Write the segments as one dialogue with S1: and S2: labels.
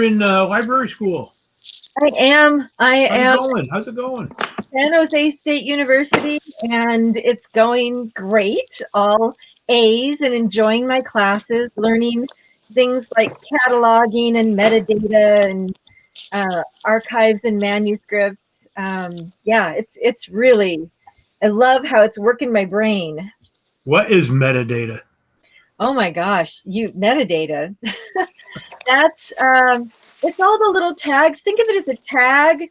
S1: in library school.
S2: I am.
S1: How's it going?
S2: San Jose State University, and it's going great. All A's and enjoying my classes, learning things like cataloging and metadata and archives and manuscripts. Yeah, it's really. I love how it's working my brain.
S1: What is metadata?
S2: Oh my gosh, you metadata. That's it's all the little tags. Think of it as a tag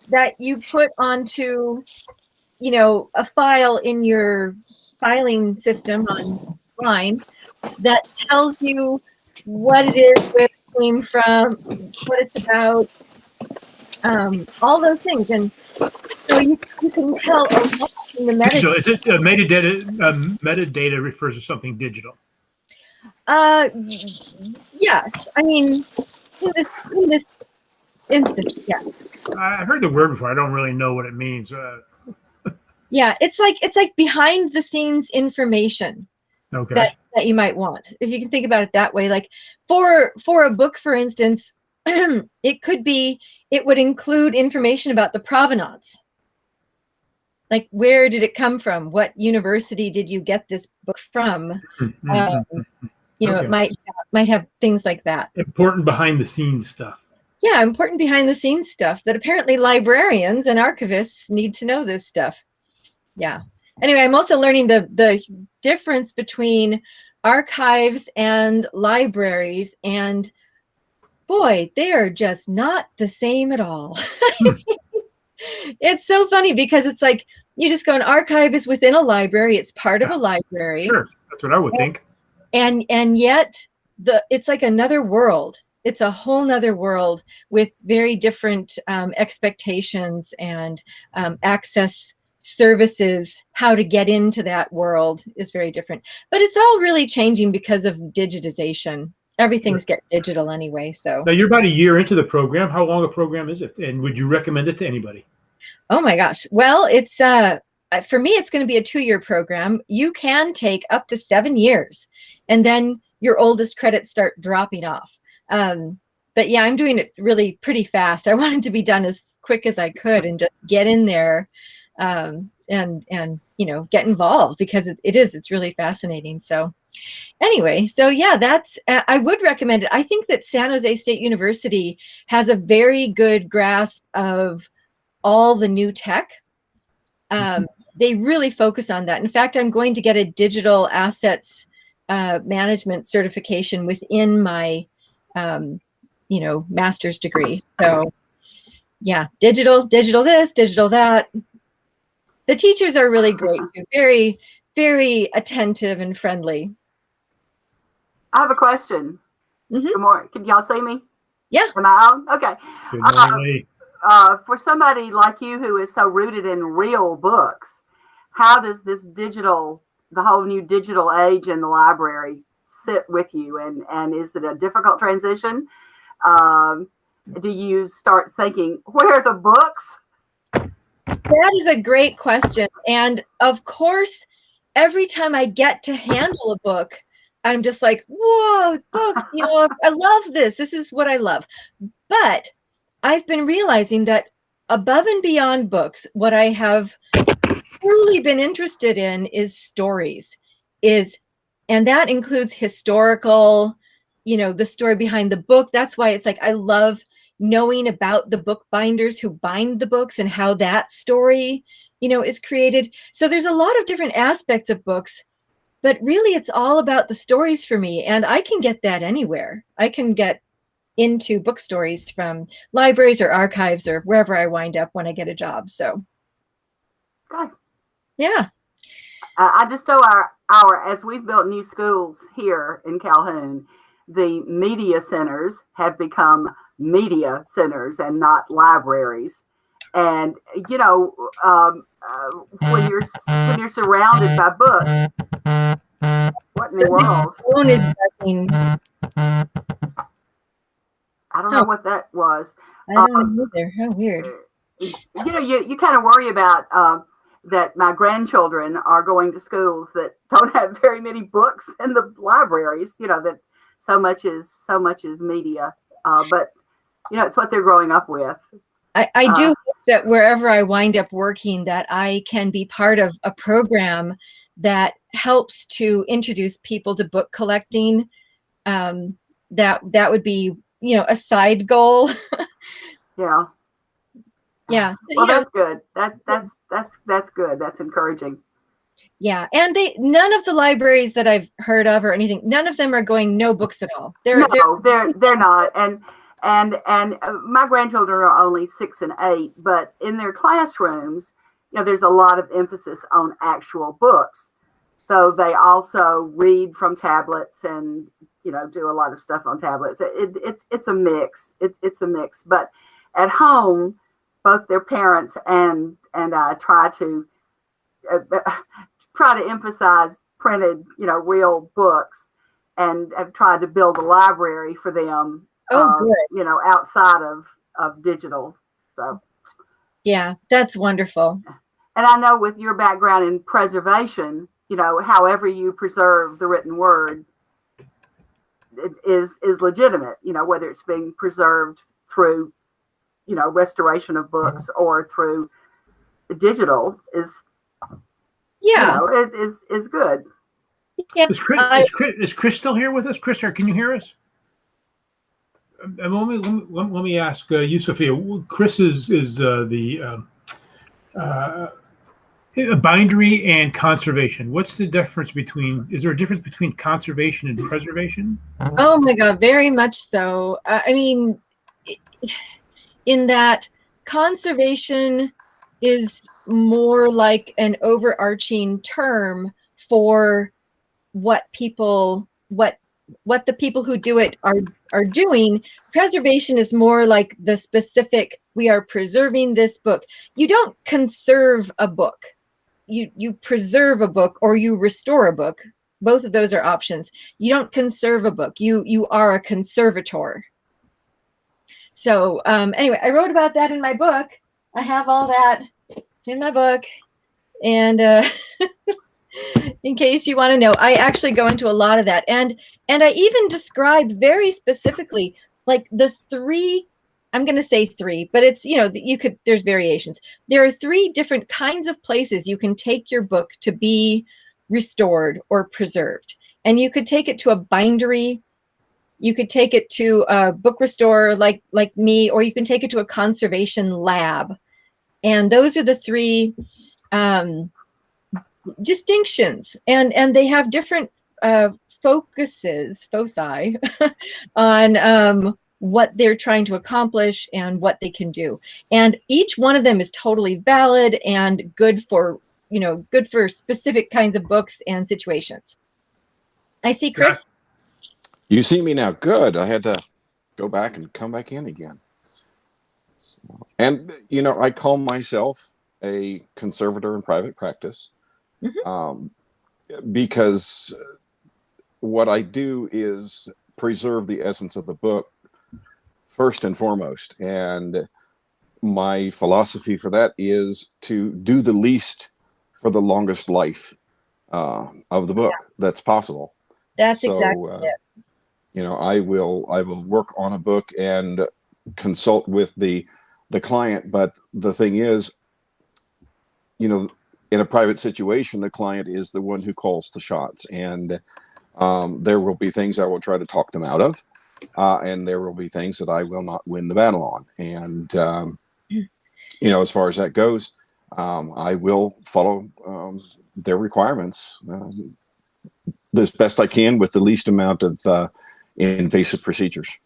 S2: that you put onto, a file in your filing system online that tells you what it is, where it came from, what it's about, all those things. And so you can tell a lot in the
S1: Digital.
S2: metadata.
S1: Is it metadata? Metadata refers to something digital.
S2: Yes. I mean, in this instance, yeah.
S1: I heard the word before. I don't really know what it means.
S2: Yeah, it's like behind the scenes information
S1: Okay.
S2: that you might want, if you can think about it that way. Like for a book, for instance, it would include information about the provenance. Like, where did it come from? What university did you get this book from? It might have things like that.
S1: Important behind the scenes stuff.
S2: Yeah, important behind the scenes stuff that apparently librarians and archivists need to know this stuff. Yeah. Anyway, I'm also learning the difference between archives and libraries, and boy, they are just not the same at all. It's so funny because it's like you just go, an archive is within a library. It's part of a library.
S1: Sure, that's what I would think.
S2: And yet it's like another world. It's a whole nother world with very different expectations and access services. How to get into that world is very different. But it's all really changing because of digitization. Everything's getting digital anyway. So
S1: now you're about a year into the program. How long a program is it? And would you recommend it to anybody?
S2: Oh my gosh. Well, it's for me, it's going to be a 2-year program. You can take up to 7 years, and then your oldest credits start dropping off. But yeah, I'm doing it really pretty fast. I wanted to be done as quick as I could and just get in there and get involved, because it's really fascinating. So anyway, so yeah, that's I would recommend it. I think that San Jose State University has a very good grasp of all the new tech. They really focus on that. In fact, I'm going to get a digital assets management certification within my master's degree. So yeah, digital this, digital that. The teachers are really great, very, very attentive and friendly.
S3: I have a question.
S2: Mm-hmm.
S3: Good morning. Can y'all see me?
S2: Yeah.
S3: Am I on? Okay.
S1: Good morning.
S3: For somebody like you who is so rooted in real books, how does this the whole new digital age in the library sit with you? And is it a difficult transition? Do you start thinking, where are the books?
S2: That is a great question. And of course, every time I get to handle a book, I'm just like, whoa, books, I love this. This is what I love. But I've been realizing that above and beyond books, what I have truly been interested in is stories, and that includes historical, the story behind the book. That's why it's like I love knowing about the bookbinders who bind the books and how that story, is created. So there's a lot of different aspects of books, but really it's all about the stories for me. And I can get that anywhere. I can get into book stories from libraries or archives or wherever I wind up when I get a job. So,
S3: okay.
S2: Yeah.
S3: I just know as we've built new schools here in Calhoun, the media centers have become media centers and not libraries. And when you're surrounded by books, what in the world?
S2: Phone is buzzing.
S3: I don't know what that was.
S2: I don't know either. How weird.
S3: You kind of worry about that my grandchildren are going to schools that don't have very many books in the libraries, that so much is media. But it's what they're growing up with.
S2: I do hope that wherever I wind up working, that I can be part of a program that helps to introduce people to book collecting. That would be, a side goal.
S3: Yeah.
S2: Yeah.
S3: Well, that's good. That's good. That's encouraging.
S2: Yeah, and none of the libraries that I've heard of or anything, none of them are going no books at all.
S3: They're not. And my grandchildren are only 6 and 8, but in their classrooms, there's a lot of emphasis on actual books. So they also read from tablets and do a lot of stuff on tablets. It's a mix. It's a mix. But at home, both their parents and I try to emphasize printed, real books, and have tried to build a library for them. Outside of digital. So
S2: yeah, that's wonderful.
S3: And I know with your background in preservation, however you preserve the written word is legitimate, whether it's being preserved through, restoration of books or through digital is good.
S2: Yeah.
S1: Is Chris still here with us? Chris, can you hear us? Let me ask you, Sophia. Chris is the bindery and conservation. What's the difference between? Is there a difference between conservation and preservation?
S2: Oh my God, very much so. I mean, in that conservation is more like an overarching term for what the people who do it are doing. Preservation is more like the specific, we are preserving this book. You don't conserve a book. You preserve a book or you restore a book. Both of those are options. You don't conserve a book. You are a conservator. So anyway, I wrote about that in my book. I have all that in my book. And in case you want to know, I actually go into a lot of that. And I even describe very specifically, like the 3, I'm going to say 3, but it's, there's variations. There are 3 different kinds of places you can take your book to be restored or preserved. And you could take it to a bindery. You could take it to a book restorer like me, or you can take it to a conservation lab. And those are the 3 distinctions, and they have different foci on what they're trying to accomplish and what they can do. And each one of them is totally valid and good for specific kinds of books and situations. I see Chris.
S4: You see me now. Good. I had to go back and come back in again. And, I call myself a conservator in private practice. Because what I do is preserve the essence of the book first and foremost. And my philosophy for that is to do the least for the longest life of the book that's possible.
S2: That's exactly it.
S4: I will work on a book and consult with the client. But the thing is, in a private situation, the client is the one who calls the shots, and there will be things I will try to talk them out of, and there will be things that I will not win the battle on. And as far as that goes, I will follow their requirements as best I can with the least amount of invasive procedures.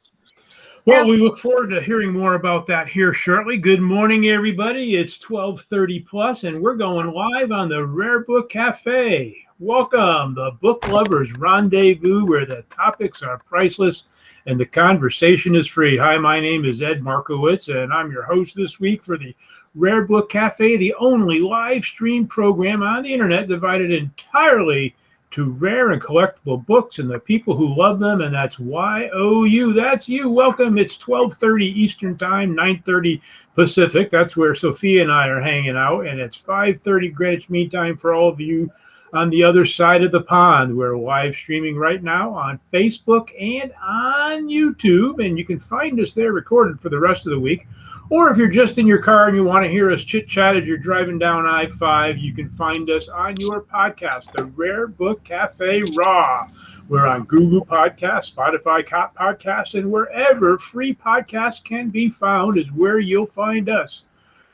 S1: Well, we look forward to hearing more about that here shortly. Good morning, everybody. It's 12:30 plus, and we're going live on the Rare Book Cafe. Welcome, the book lovers rendezvous, where the topics are priceless and the conversation is free. Hi, my name is Ed Markowitz, and I'm your host this week for the Rare Book Cafe, the only live stream program on the internet devoted entirely to rare and collectible books and the people who love them, and that's YOU. That's you. Welcome. It's 12:30 Eastern Time, 9:30 Pacific. That's where Sophia and I are hanging out, and it's 5:30 Greenwich Mean Time for all of you on the other side of the pond. We're live streaming right now on Facebook and on YouTube, and you can find us there recorded for the rest of the week. Or if you're just in your car and you want to hear us chit-chat as you're driving down I-5, you can find us on your podcast, The Rare Book Cafe Raw. We're on Google Podcasts, Spotify Podcasts, and wherever free podcasts can be found is where you'll find us.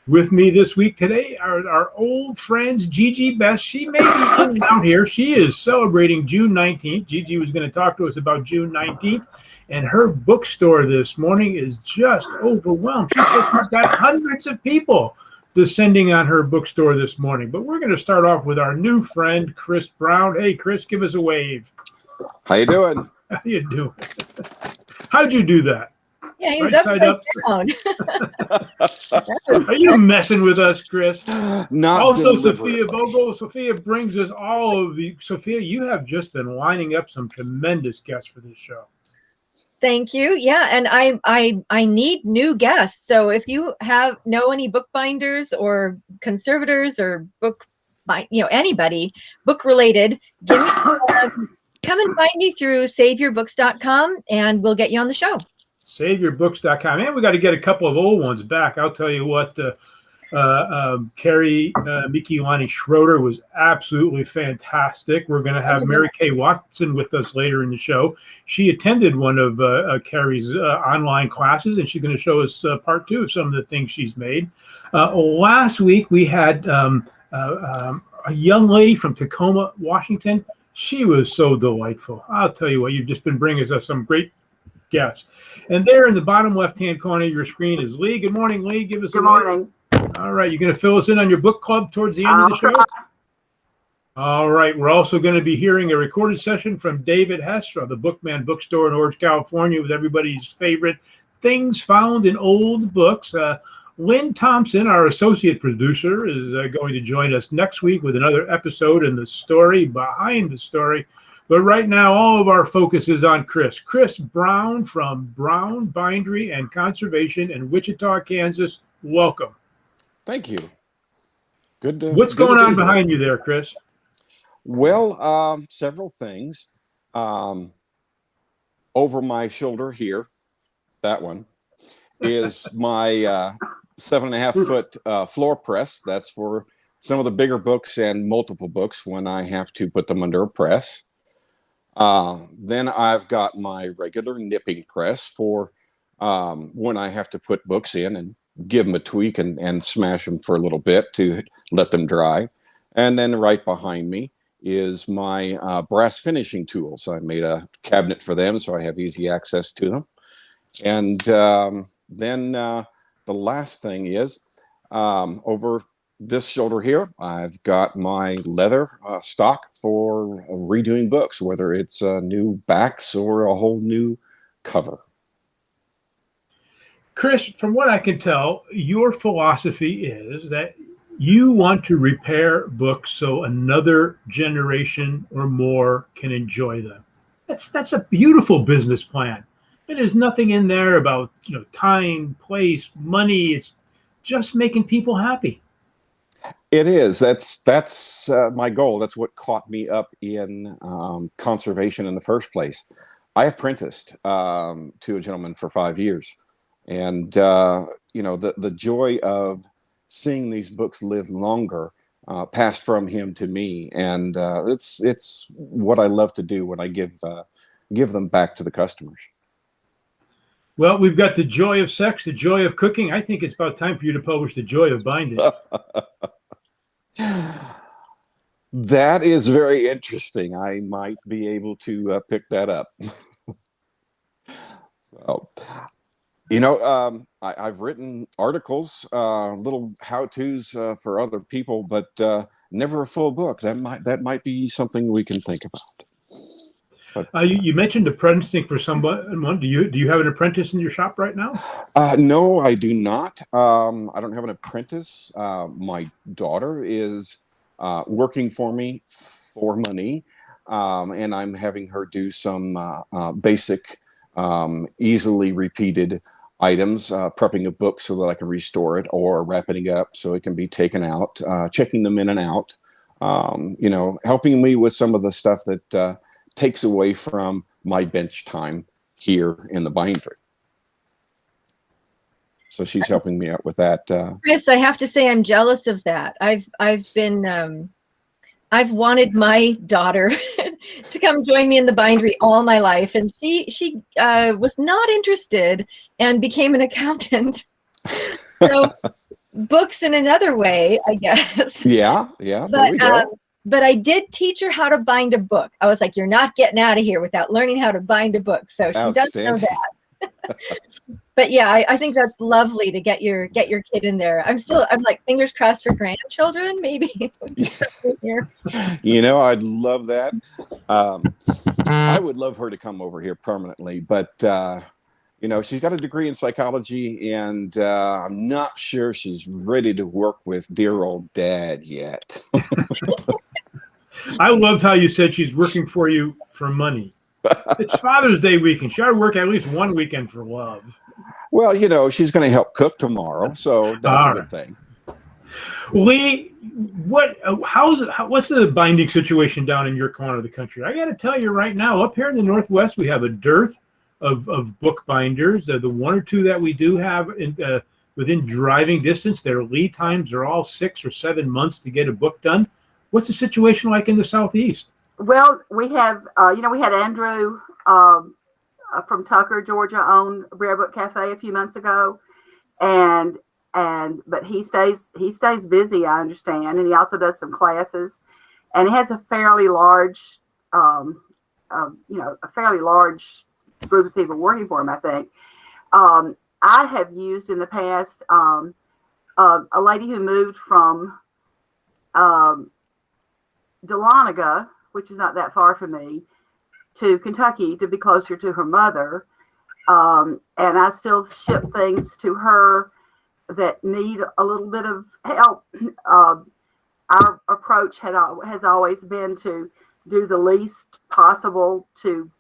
S1: With me this week today are our old friends, Gigi Best. She may be in and out here. She is celebrating June 19th. Gigi was going to talk to us about June 19th, and her bookstore this morning is just overwhelmed. She says she's got hundreds of people descending on her bookstore this morning. But we're going to start off with our new friend, Chris Brown. Hey, Chris, give us a wave.
S4: How you doing?
S1: How you doing? How'd you do that?
S2: Yeah, he was
S1: Right side up.
S2: down.
S1: Are you messing with us, Chris?
S4: Not
S1: also,
S4: deliberately.
S1: Sophia Vogel. Sophia brings us all of the. Sophia, you have just been lining up some tremendous guests for this show.
S2: Thank you. Yeah, and I need new guests. So if you know any bookbinders or conservators or anybody book related, give me come and find me through saveyourbooks.com and we'll get you on the show.
S1: SaveYourBooks.com. And we got to get a couple of old ones back. I'll tell you what, Carrie Mikielani Schroeder was absolutely fantastic. We're going to have Mary Kay Watson with us later in the show. She attended one of Carrie's online classes, and she's going to show us part two of some of the things she's made. Last week, we had a young lady from Tacoma, Washington. She was so delightful. I'll tell you what, you've just been bringing us some great guests. And there in the bottom left-hand corner of your screen is Lee. Good morning, Lee. Give us
S3: Good morning.
S1: All right. You're going to fill us in on your book club towards the end of the show? All right. We're also going to be hearing a recorded session from David Hess from the Bookman Bookstore in Orange, California, with everybody's favorite things found in old books. Lynn Thompson, our associate producer, is going to join us next week with another episode in the story behind the story. But right now, all of our focus is on Chris. Chris Brown from Brown Bindery and Conservation in Wichita, Kansas. Welcome.
S4: Thank you.
S1: What's going on behind you there, Chris?
S4: Well, several things. Over my shoulder here, that one, is my 7.5 foot floor press. That's for some of the bigger books and multiple books when I have to put them under a press. Then I've got my regular nipping press for when I have to put books in and give them a tweak and smash them for a little bit to let them dry. And then right behind me is my brass finishing tools. I made a cabinet for them, so I have easy access to them. And then the last thing is over this shoulder here, I've got my leather stock for redoing books, whether it's new backs or a whole new cover.
S1: Chris, from what I can tell, your philosophy is that you want to repair books so another generation or more can enjoy them. That's a beautiful business plan. There's nothing in there about time, place, money. It's just making people happy.
S4: It is. That's my goal. That's what caught me up in conservation in the first place. I apprenticed to a gentleman for 5 years, and the joy of seeing these books live longer passed from him to me, and it's what I love to do when I give them back to the customers.
S1: Well, we've got The Joy of Sex, The Joy of Cooking. I think it's about time for you to publish The Joy of Binding.
S4: That is very interesting. I might be able to pick that up. So, I've written articles, little how-tos for other people, but never a full book. That might be something we can think about. But,
S1: you mentioned apprenticing for someone. Do you have an apprentice in your shop right now?
S4: No, I do not. I don't have an apprentice. My daughter is working for me for money, and I'm having her do some basic, easily repeated items, prepping a book so that I can restore it, or wrapping it up so it can be taken out, checking them in and out. helping me with some of the stuff that takes away from my bench time here in the bindery. So she's helping me out with that.
S2: Chris, I have to say I'm jealous of that. I've wanted my daughter to come join me in the bindery all my life, and she was not interested and became an accountant. So books in another way, I guess.
S4: Yeah, there we go.
S2: But I did teach her how to bind a book. I was like, "You're not getting out of here without learning how to bind a book." So she does know that. But yeah, I think that's lovely to get your kid in there. I'm like, fingers crossed for grandchildren, maybe.
S4: I'd love that. I would love her to come over here permanently, but she's got a degree in psychology, and I'm not sure she's ready to work with dear old Dad yet.
S1: I loved how you said she's working for you for money. It's Father's Day weekend. She ought to work at least one weekend for love.
S4: Well, she's going to help cook tomorrow, so that's a good thing.
S1: Lee, what's the binding situation down in your corner of the country? I got to tell you right now, up here in the Northwest, we have a dearth of book binders. The one or two that we do have within driving distance, their lead times are all 6 or 7 months to get a book done. What's the situation like in the Southeast?
S3: Well, we have, we had Andrew from Tucker, Georgia, own Rare Book Cafe a few months ago, but he stays busy, I understand, and he also does some classes, and he has a fairly large, group of people working for him, I think. I have used in the past a lady who moved from Dahlonega, which is not that far from me, to Kentucky to be closer to her mother. And I still ship things to her that need a little bit of help. Our approach has always been to do the least possible to,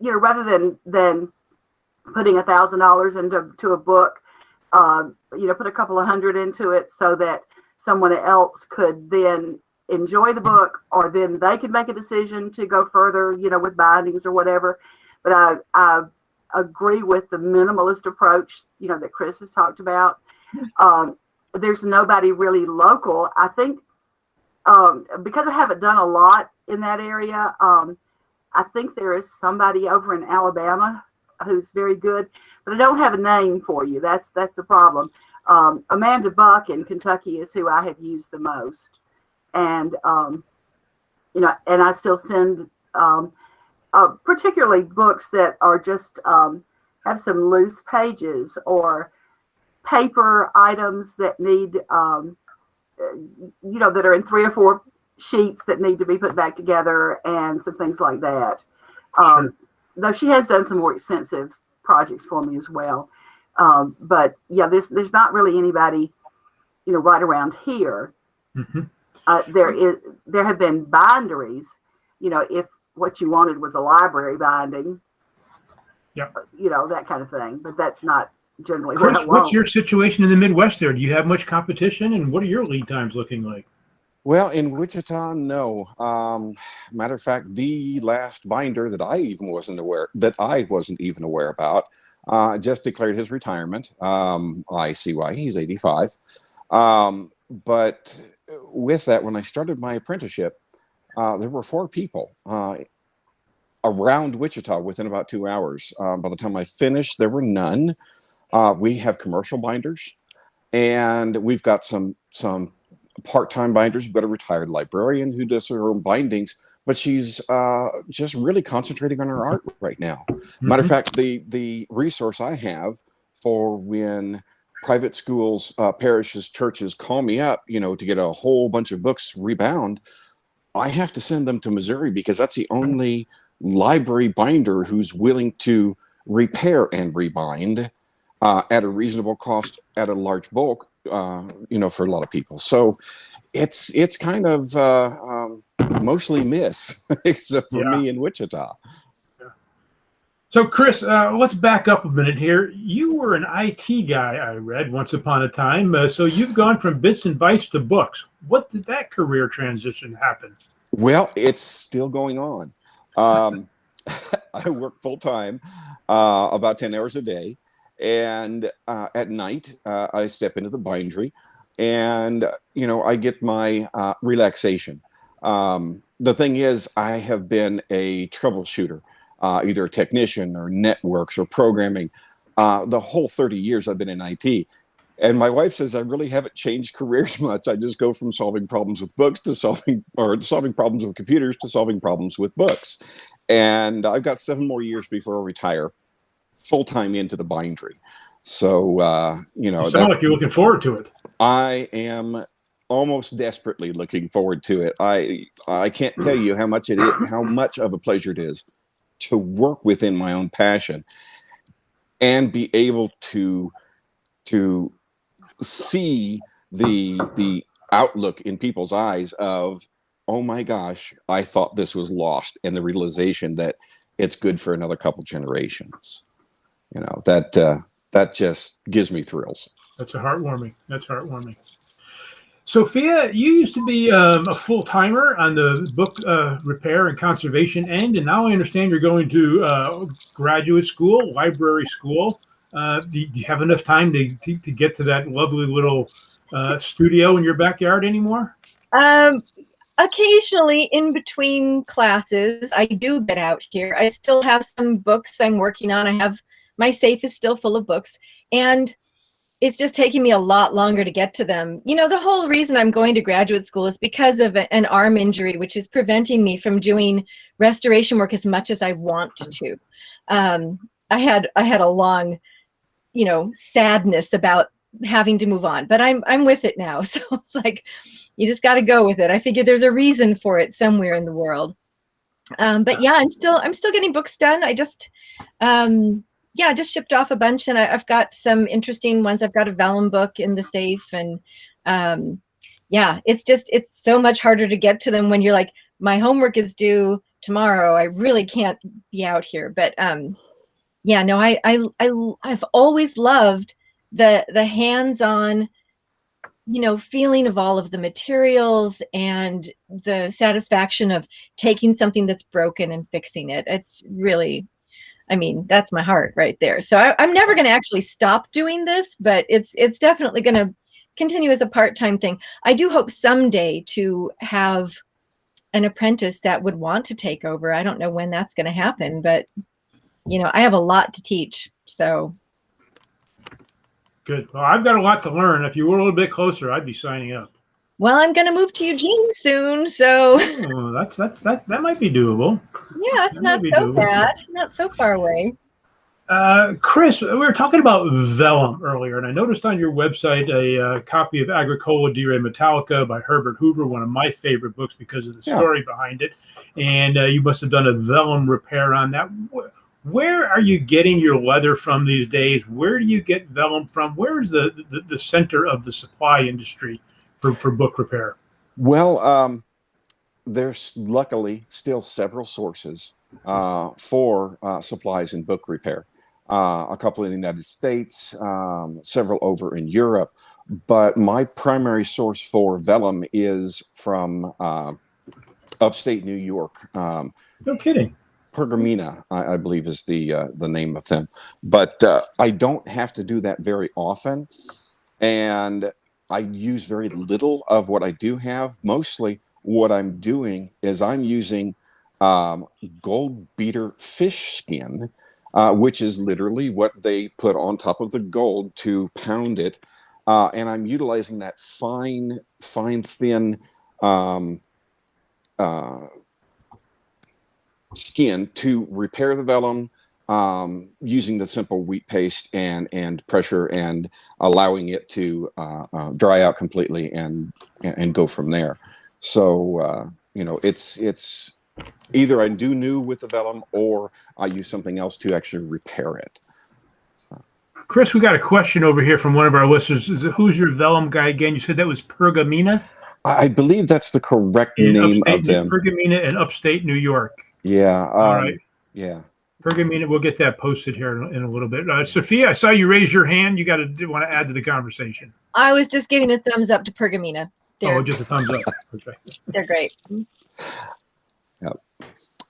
S3: rather than putting $1,000 into a book, put a couple of hundred into it so that someone else could then enjoy the book, or then they could make a decision to go further, with bindings or whatever. But I agree with the minimalist approach, that Chris has talked about. There's nobody really local. I think because I haven't done a lot in that area, I think there is somebody over in Alabama who's very good, but I don't have a name for you. That's the problem. Amanda Buck in Kentucky is who I have used the most. And, and I still send particularly books that are just have some loose pages or paper items that need, that are in 3 or 4 sheets that need to be put back together and some things like that.
S1: Sure.
S3: Though she has done some more extensive projects for me as well. But yeah, there's not really anybody, right around here.
S1: Mm-hmm.
S3: There have been binderies, if what you wanted was a library binding,
S1: yep,
S3: that kind of thing. But that's not generally
S1: Chris,
S3: what I want.
S1: what's your situation in the Midwest there? Do you have much competition, and what are your lead times looking like?
S4: Well, in Wichita, no. Matter of fact, the last binder that I wasn't even aware about, just declared his retirement. I see why. He's 85. But with that, when I started my apprenticeship, there were 4 people around Wichita within about 2 hours. By the time I finished, there were none. We have commercial binders, and we've got some part-time binders. We've got a retired librarian who does her own bindings, but she's just really concentrating on her art right now.
S1: Mm-hmm.
S4: Matter of fact, the resource I have for when private schools, parishes, churches call me up, to get a whole bunch of books rebound, I have to send them to Missouri because that's the only library binder who's willing to repair and rebind at a reasonable cost at a large bulk, for a lot of people. So it's kind of mostly miss, except for me in Wichita.
S1: So, Chris, let's back up a minute here. You were an IT guy, I read, once upon a time. So you've gone from bits and bytes to books. What did that career transition happen?
S4: Well, it's still going on. I work full time, about 10 hours a day. And at night, I step into the bindery and, I get my relaxation. The thing is, I have been a troubleshooter, either a technician or networks or programming, the whole 30 years I've been in IT. And my wife says I really haven't changed careers much. I just go from solving problems with books to solving problems with computers to solving problems with books. And I've got 7 more years before I retire full time into the bindery. So,
S1: you sound like you're looking forward to it.
S4: I am almost desperately looking forward to it. I can't tell you how much of a pleasure it is to work within my own passion and be able to see the outlook in people's eyes of, oh my gosh, I thought this was lost, and the realization that it's good for another couple generations. That just gives me thrills.
S1: That's heartwarming. Sophia, you used to be a full-timer on the book repair and conservation end, and now I understand you're going to graduate school, library school. Do you have enough time to get to that lovely little studio in your backyard anymore?
S2: Occasionally, in between classes, I do get out here. I still have some books I'm working on. My safe is still full of books, and it's just taking me a lot longer to get to them. The whole reason I'm going to graduate school is because of an arm injury, which is preventing me from doing restoration work as much as I want to. I had a long, sadness about having to move on, but I'm with it now. So it's like, you just got to go with it. I figured there's a reason for it somewhere in the world. But yeah, I'm still getting books done. I just shipped off a bunch, and I've got some interesting ones. I've got a vellum book in the safe, and it's so much harder to get to them when you're like, my homework is due tomorrow. I really can't be out here. But I've always loved the hands-on, feeling of all of the materials and the satisfaction of taking something that's broken and fixing it. It's really, that's my heart right there. So I'm never going to actually stop doing this, but it's definitely going to continue as a part-time thing. I do hope someday to have an apprentice that would want to take over. I don't know when that's going to happen, but I have a lot to teach. So
S1: good. Well, I've got a lot to learn. If you were a little bit closer, I'd be signing up.
S2: Well, I'm going to move to Eugene soon, so
S1: that might be doable.
S2: Yeah, it's not so bad. Not so far away.
S1: Chris, we were talking about vellum earlier, and I noticed on your website a copy of Agricola di Re Metallica by Herbert Hoover, one of my favorite books because of the story behind it. And you must have done a vellum repair on that. Where are you getting your leather from these days? Where do you get vellum from? Where is the center of the supply industry for book repair?
S4: Well, there's luckily still several sources for supplies in book repair. A couple in the United States, several over in Europe. But my primary source for vellum is from upstate New York.
S1: No kidding.
S4: Pergamena, I believe, is the name of them. But I don't have to do that very often. And I use very little of what I do have. Mostly what I'm doing is I'm using gold beater fish skin, which is literally what they put on top of the gold to pound it. And I'm utilizing that fine, thin skin to repair the vellum, using the simple wheat paste and pressure and allowing it to dry out completely and go from there. So it's either I do new with the vellum or I use something else to actually repair it. So.
S1: Chris, we got a question over here from one of our listeners. Who's your vellum guy again? You said that was Pergamena?
S4: I believe that's the correct name of them.
S1: Pergamena in upstate New York.
S4: Yeah.
S1: All right.
S4: Yeah.
S1: Pergamena, we'll get that posted here in a little bit. Sophia, I saw you raise your hand. You want to add to the conversation.
S2: I was just giving a thumbs up to Pergamena.
S1: Oh, just a thumbs up. Okay.
S2: They're great.
S4: Yeah.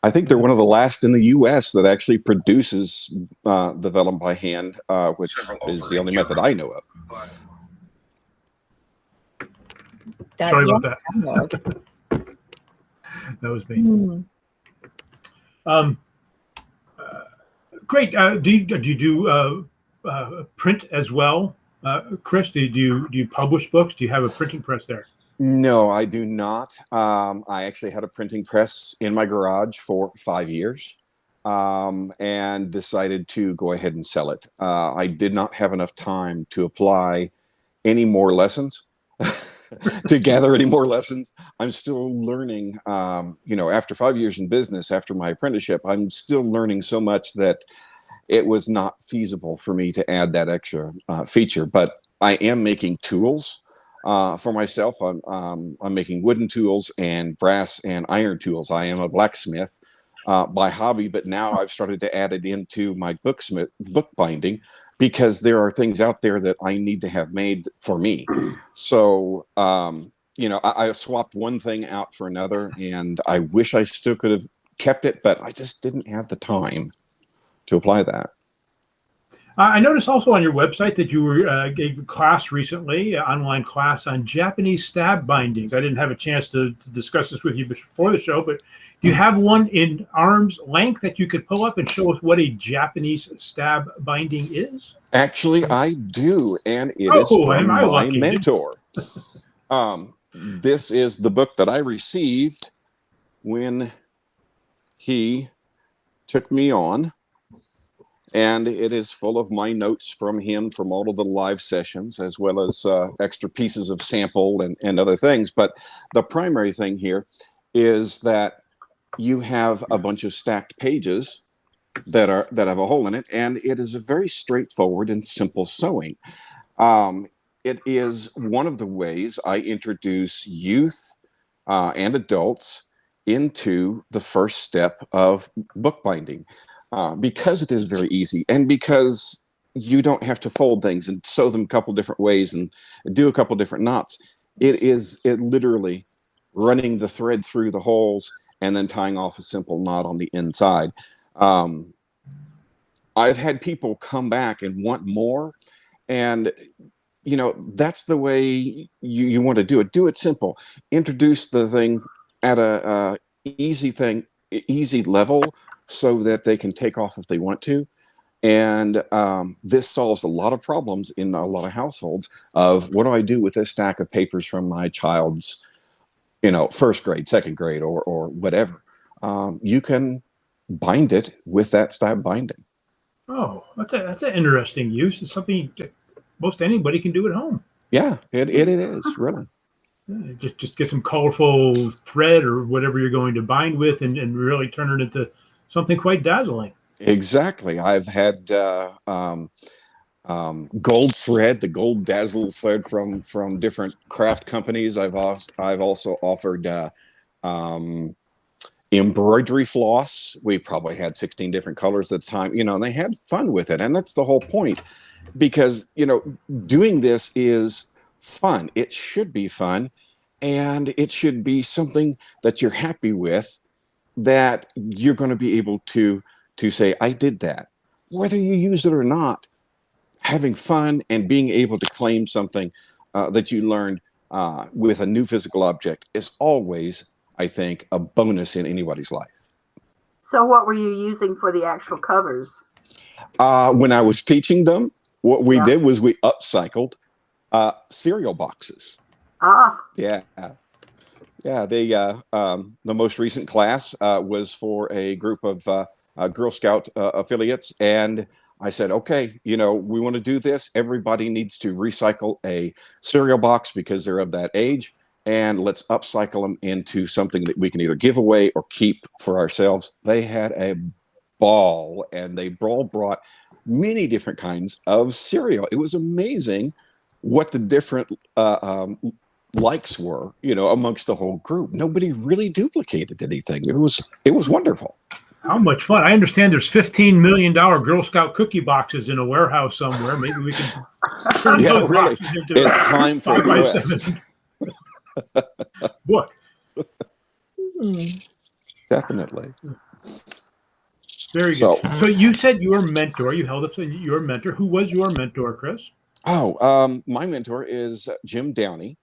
S4: I think they're one of the last in the U.S. that actually produces the vellum by hand, which is the only method I know of.
S1: Sorry about that. That was me. Great. Do you do print as well, Chris? Do you publish books? Do you have a printing press there?
S4: No, I do not. I actually had a printing press in my garage for 5 years, and decided to go ahead and sell it. I did not have enough time to apply any more lessons, to gather any more lessons. I'm still learning, after 5 years in business, after my apprenticeship, I'm still learning so much that it was not feasible for me to add that extra feature. But I am making tools for myself. I'm making wooden tools and brass and iron tools. I am a blacksmith by hobby, but now I've started to add it into my book binding, because there are things out there that I need to have made for me. So, I swapped one thing out for another, and I wish I still could have kept it, but I just didn't have the time to apply that.
S1: I noticed also on your website that you gave a class recently, an online class on Japanese stab bindings. I didn't have a chance to discuss this with you before the show, but do you have one in arm's length that you could pull up and show us what a Japanese stab binding is?
S4: Actually, I do, and it is from my mentor. This is the book that I received when he took me on. And it is full of my notes from him from all of the live sessions, as well as extra pieces of sample and other things. But the primary thing here is that you have a bunch of stacked pages that have a hole in it, and it is a very straightforward and simple sewing. It is one of the ways I introduce youth and adults into the first step of bookbinding. Because it is very easy, and because you don't have to fold things and sew them a couple different ways and do a couple different knots. It literally running the thread through the holes and then tying off a simple knot on the inside. I've had people come back and want more, and that's the way you want to do it. Do it simple. Introduce the thing at a easy level, so that they can take off if they want to. And this solves a lot of problems in a lot of households of, what do I do with this stack of papers from my child's, first grade, second grade, or whatever. You can bind it with that stab binding.
S1: Oh, that's an interesting use. It's something that most anybody can do at home.
S4: Yeah, it is, really.
S1: Yeah, just get some colorful thread or whatever you're going to bind with, and really turn it into something quite dazzling.
S4: Exactly. I've had gold thread, the gold dazzle thread from different craft companies. I've also offered embroidery floss. We probably had 16 different colors at the time, and they had fun with it. And that's the whole point, because, doing this is fun. It should be fun, and it should be something that you're happy with, that you're going to be able to say, I did that. Whether you use it or not, having fun and being able to claim something that you learned with a new physical object is always, I think, a bonus in anybody's life.
S3: So what were you using for the actual covers?
S4: When I was teaching them, what we did was we upcycled cereal boxes. Yeah. Yeah, the most recent class was for a group of Girl Scout affiliates, and I said, okay, we want to do this. Everybody needs to recycle a cereal box because they're of that age, and let's upcycle them into something that we can either give away or keep for ourselves. They had a ball, and they all brought many different kinds of cereal. It was amazing what the different likes were, amongst the whole group. Nobody really duplicated anything. It was wonderful.
S1: How much fun. I understand there's $15 million Girl Scout cookie boxes in a warehouse somewhere. Maybe we can turn
S4: Yeah,
S1: those
S4: really.
S1: boxes into
S4: It's time for a
S1: 5x7 book.
S4: Definitely.
S1: Very
S4: So,
S1: good. So you said your mentor, you held up your mentor. Who was your mentor, Chris?
S4: my mentor is Jim Downey.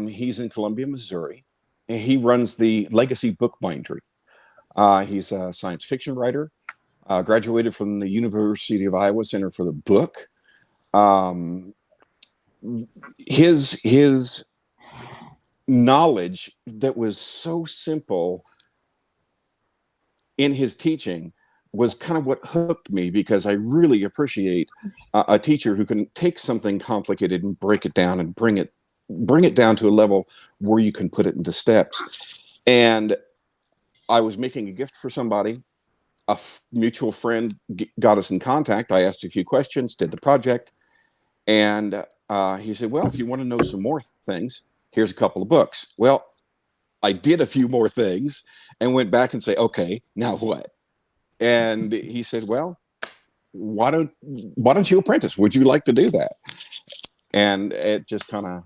S4: He's in Columbia, Missouri. And he runs the Legacy Book Bindery. He's a science fiction writer, graduated from the University of Iowa Center for the Book. His knowledge that was so simple in his teaching was kind of what hooked me, because I really appreciate a teacher who can take something complicated and break it down and bring it down to a level where you can put it into steps. And I was making a gift for somebody. A mutual friend got us in contact. I asked a few questions, did the project, and he said, well, if you want to know some more things, here's a couple of books. Well, I did a few more things and went back and say, okay, now what? And he said, well, why don't you apprentice? Would you like to do that? And it just kind of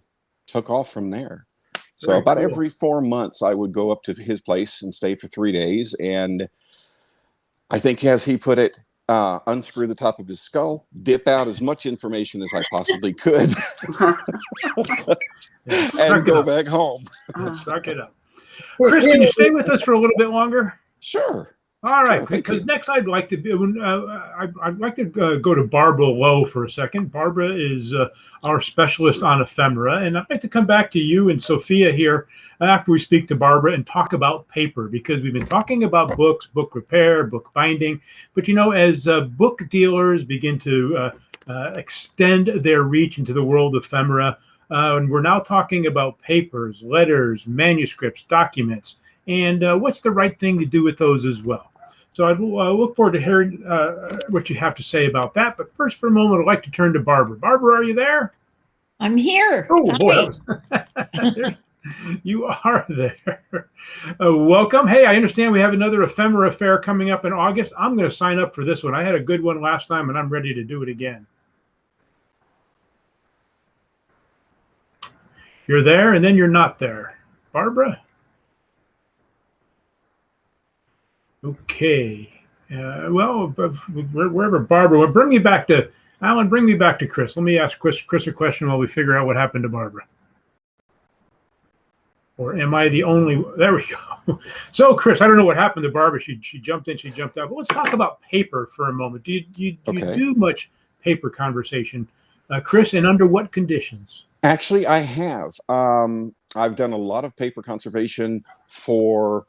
S4: took off from there. So
S1: Very
S4: about
S1: cool.
S4: every 4 months, I would go up to his place and stay for 3 days. And I think, as he put it, unscrew the top of his skull, dip out as much information as I possibly could, and go back home.
S1: Suck it up. Chris, can you stay with us for a little bit longer?
S4: Sure.
S1: All right,
S4: Sure,
S1: because next I'd like to go to Barbara Lowe for a second. Barbara is our specialist on ephemera, and I'd like to come back to you and Sophia here after we speak to Barbara and talk about paper, because we've been talking about books, book repair, book binding, but as book dealers begin to extend their reach into the world of ephemera, and we're now talking about papers, letters, manuscripts, documents, and what's the right thing to do with those as well. So I look forward to hearing what you have to say about that. But first, for a moment, I'd like to turn to Barbara. Barbara, are you there?
S5: I'm here.
S1: Oh, boy. You are there. Welcome. Hey, I understand we have another ephemera fair coming up in August. I'm going to sign up for this one. I had a good one last time, and I'm ready to do it again. You're there, and then you're not there. Barbara? Okay. Well, wherever Barbara went, bring me back to Alan. Bring me back to Chris. Let me ask Chris a question while we figure out what happened to Barbara. Or am I the only? There we go. So, Chris, I don't know what happened to Barbara. She jumped in, she jumped out. But let's talk about paper for a moment. Do you do much paper conversation, Chris? And under what conditions?
S4: Actually, I have. I've done a lot of paper conservation for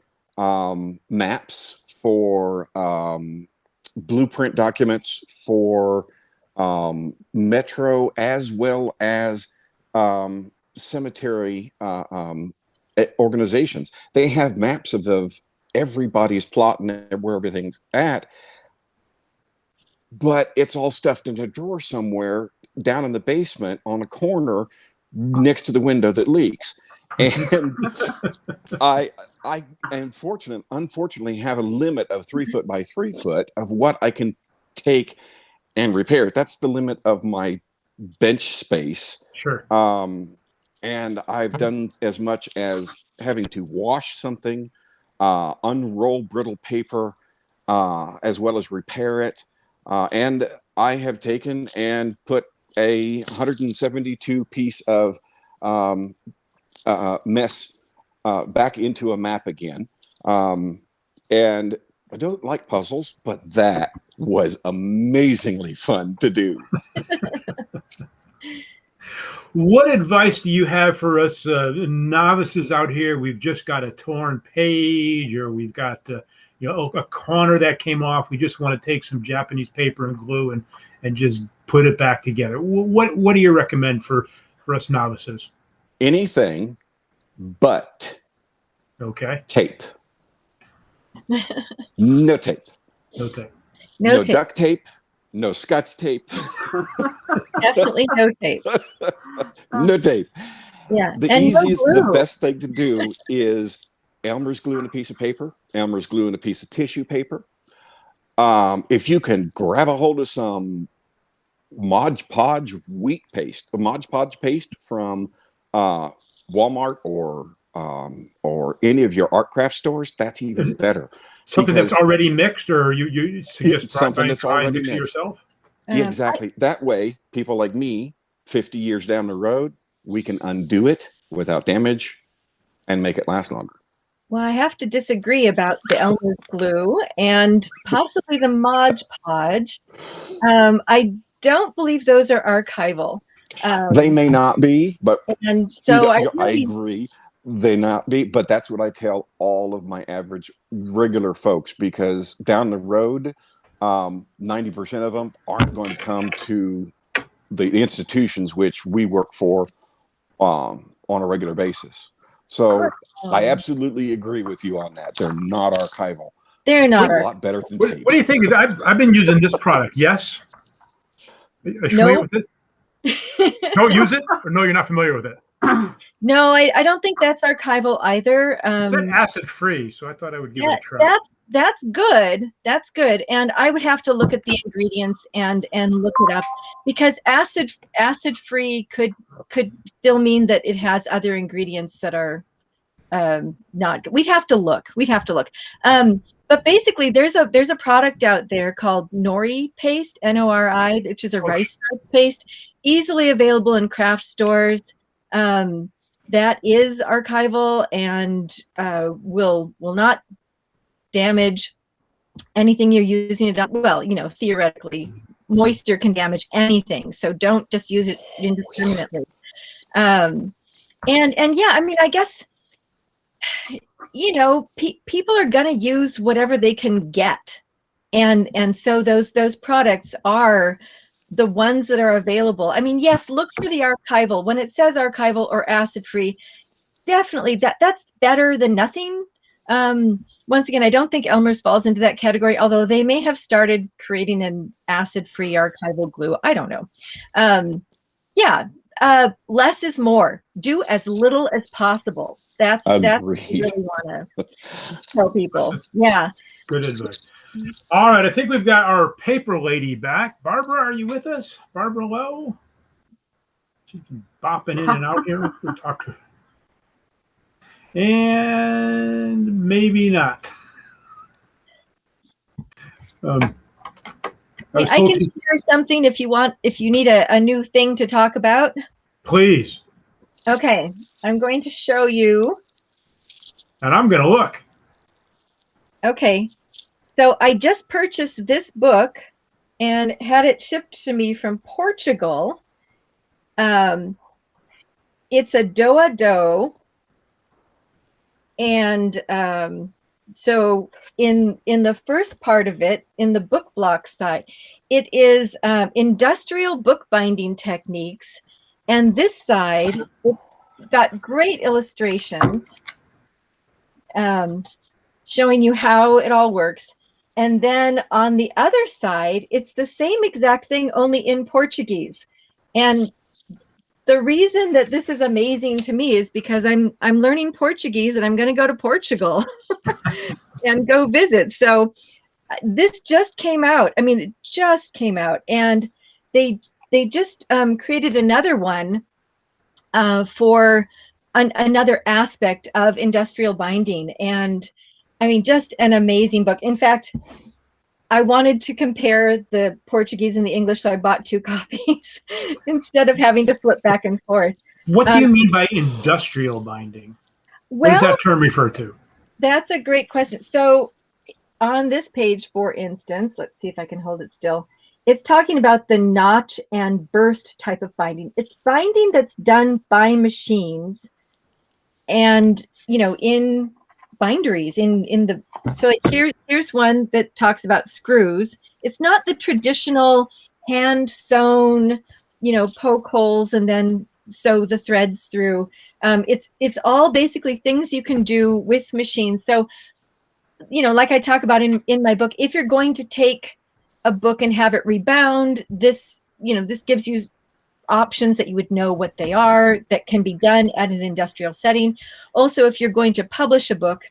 S4: maps, for blueprint documents, for Metro, as well as cemetery organizations. They have maps of everybody's plot and where everything's at, but it's all stuffed in a drawer somewhere down in the basement on a corner next to the window that leaks. And I unfortunately have a limit of 3 foot by 3 foot of what I can take and repair. That's the limit of my bench space.
S1: Sure.
S4: And I've done as much as having to wash something, unroll brittle paper, as well as repair it. And I have taken and put a 172 piece of mess back into a map again. And I don't like puzzles, but that was amazingly fun to do.
S1: What advice do you have for us novices out here? We've just got a torn page, or we've got a corner that came off. We just want to take some Japanese paper and glue and just put it back together. What do you recommend for us novices?
S4: Anything but tape. No tape.
S1: No tape.
S4: No duct tape. No Scotch tape.
S2: Definitely no tape.
S4: No tape.
S2: Yeah.
S4: The
S2: and
S4: easiest,
S2: no
S4: the
S2: glue.
S4: best thing to do is Elmer's glue in a piece of paper, Elmer's glue in a piece of tissue paper, If you can grab a hold of some Mod Podge wheat paste, Mod Podge paste from Walmart or any of your art craft stores, that's even better.
S1: Something that's
S4: Because
S1: already mixed, or you suggest
S4: something
S1: trying
S4: that's
S1: and
S4: already
S1: mix it
S4: mixed.
S1: yourself?
S4: Yeah, exactly. That way, people like me, 50 years down the road, we can undo it without damage and make it last longer.
S2: Well, I have to disagree about the Elmer's glue and possibly the Mod Podge. I don't believe those are archival.
S4: They may not be, but
S2: And so
S4: I agree. They not be, but that's what I tell all of my average regular folks, because down the road, 90% of them aren't going to come to the institutions which we work for on a regular basis. So I absolutely agree with you on that. They're not archival.
S2: They're not.
S4: A lot better than tape.
S1: What do you think? I've been using this product. Yes. Are you familiar with it? Don't use it, or no, you're not familiar with it?
S2: No, I don't think that's archival either.
S1: It's acid free, so I thought I would give it a try.
S2: That's good. That's good. And I would have to look at the ingredients and look it up, because acid free could still mean that it has other ingredients that are not good. We'd have to look. But basically, there's a product out there called nori paste, Nori, which is a rice paste, easily available in craft stores. That is archival and will not damage anything you're using it on. Well, theoretically, moisture can damage anything, so don't just use it indiscriminately. And yeah, I mean, I guess people are gonna use whatever they can get, and so those products are the ones that are available. I mean, yes, look for the archival. When it says archival or acid free, definitely that's better than nothing. Once again, I don't think Elmer's falls into that category, although they may have started creating an acid-free archival glue. I don't know. Less is more. Do as little as possible. That's what I really want to tell people. Yeah.
S1: Good advice. All right, I think we've got our paper lady back. Barbara, are you with us? Barbara Lowe? She's bopping in and out here. We'll talk to her. And maybe not.
S2: I can share something if you need a new thing to talk about.
S1: Please.
S2: Okay, I'm going to show you.
S1: And I'm going to look.
S2: Okay, so I just purchased this book and had it shipped to me from Portugal. It's a do-a-do. And so in the first part of it, in the book block side, it is industrial bookbinding techniques. And this side, it's got great illustrations showing you how it all works. And then on the other side, it's the same exact thing, only in Portuguese. And the reason that this is amazing to me is because I'm learning Portuguese and I'm going to go to Portugal and go visit. So this just came out. I mean, it just came out, and they just created another one for another aspect of industrial binding. And I mean, just an amazing book. In fact, I wanted to compare the Portuguese and the English, so I bought 2 copies instead of having to flip back and forth.
S1: What do you mean by industrial binding? What does that term refer to?
S2: That's a great question. So on this page, for instance, let's see if I can hold it still. It's talking about the notch and burst type of binding. It's binding that's done by machines and, in binderies so here's one that talks about screws. It's not the traditional hand sewn, poke holes and then sew the threads through. It's all basically things you can do with machines. So, like I talk about in my book, if you're going to take a book and have it rebound, this gives you options that you would know what they are, that can be done at an industrial setting. Also, if you're going to publish a book,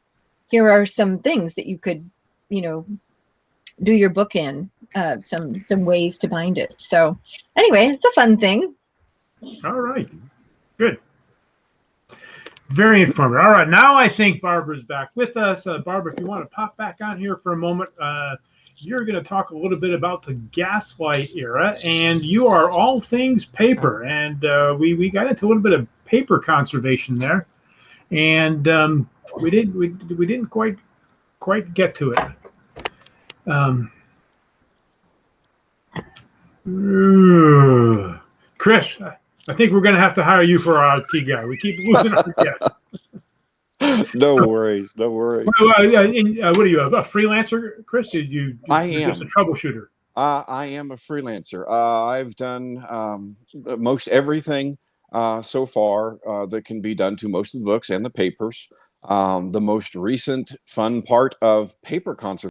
S2: here are some things that you could, do your book in, some ways to bind it. So anyway, it's a fun thing.
S1: All right, good. Very informative. All right, now I think Barbara's back with us. Barbara, if you want to pop back on here for a moment, you're going to talk a little bit about the Gaslight era, and you are all things paper. And we got into a little bit of paper conservation there, and we didn't quite get to it. Chris, I think we're going to have to hire you for our IT guy. We keep losing our guests.
S4: No worries, no worries.
S1: What are you, a freelancer, Chris?
S4: I
S1: you're
S4: am
S1: just a troubleshooter.
S4: I am a freelancer. I've done most everything so far that can be done to most of the books and the papers. The most recent fun part of paper conservation.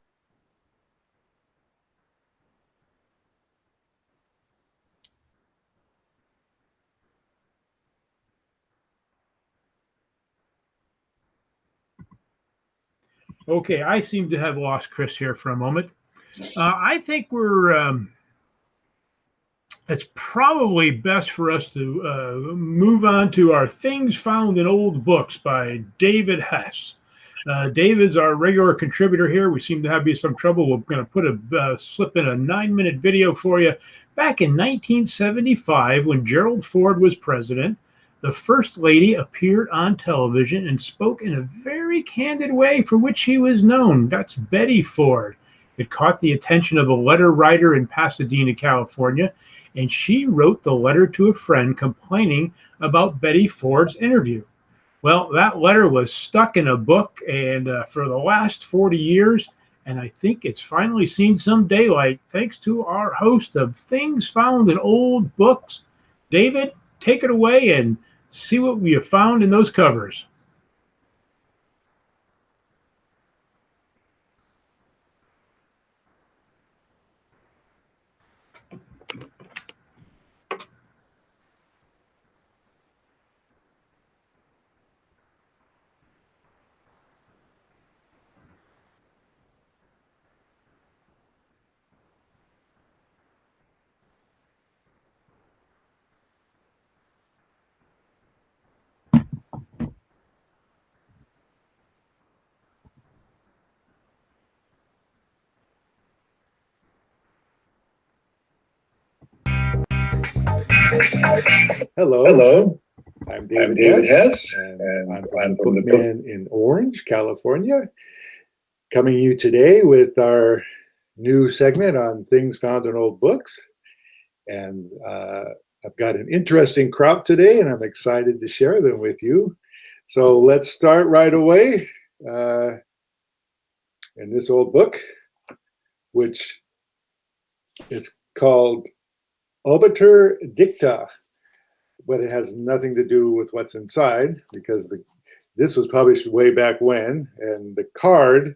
S1: Okay, I seem to have lost Chris here for a moment. I think it's probably best for us to move on to our Things Found in Old Books by David Hess. David's our regular contributor here. We seem to have some trouble. We're going to put slip in a 9-minute video for you. Back in 1975, when Gerald Ford was president, the First Lady appeared on television and spoke in a very candid way for which she was known. That's Betty Ford. It caught the attention of a letter writer in Pasadena, California, and she wrote the letter to a friend complaining about Betty Ford's interview. Well, that letter was stuck in a book and for the last 40 years, and I think it's finally seen some daylight thanks to our host of Things Found in Old Books. David, take it away and see what we have found in those covers.
S5: Hello. I'm David Hess, and I'm from the Bookman in Orange, California, coming to you today with our new segment on Things Found in Old Books. And I've got an interesting crop today, and I'm excited to share them with you. So let's start right away in this old book, which is called Obiter Dicta, but it has nothing to do with what's inside because this was published way back when, and the card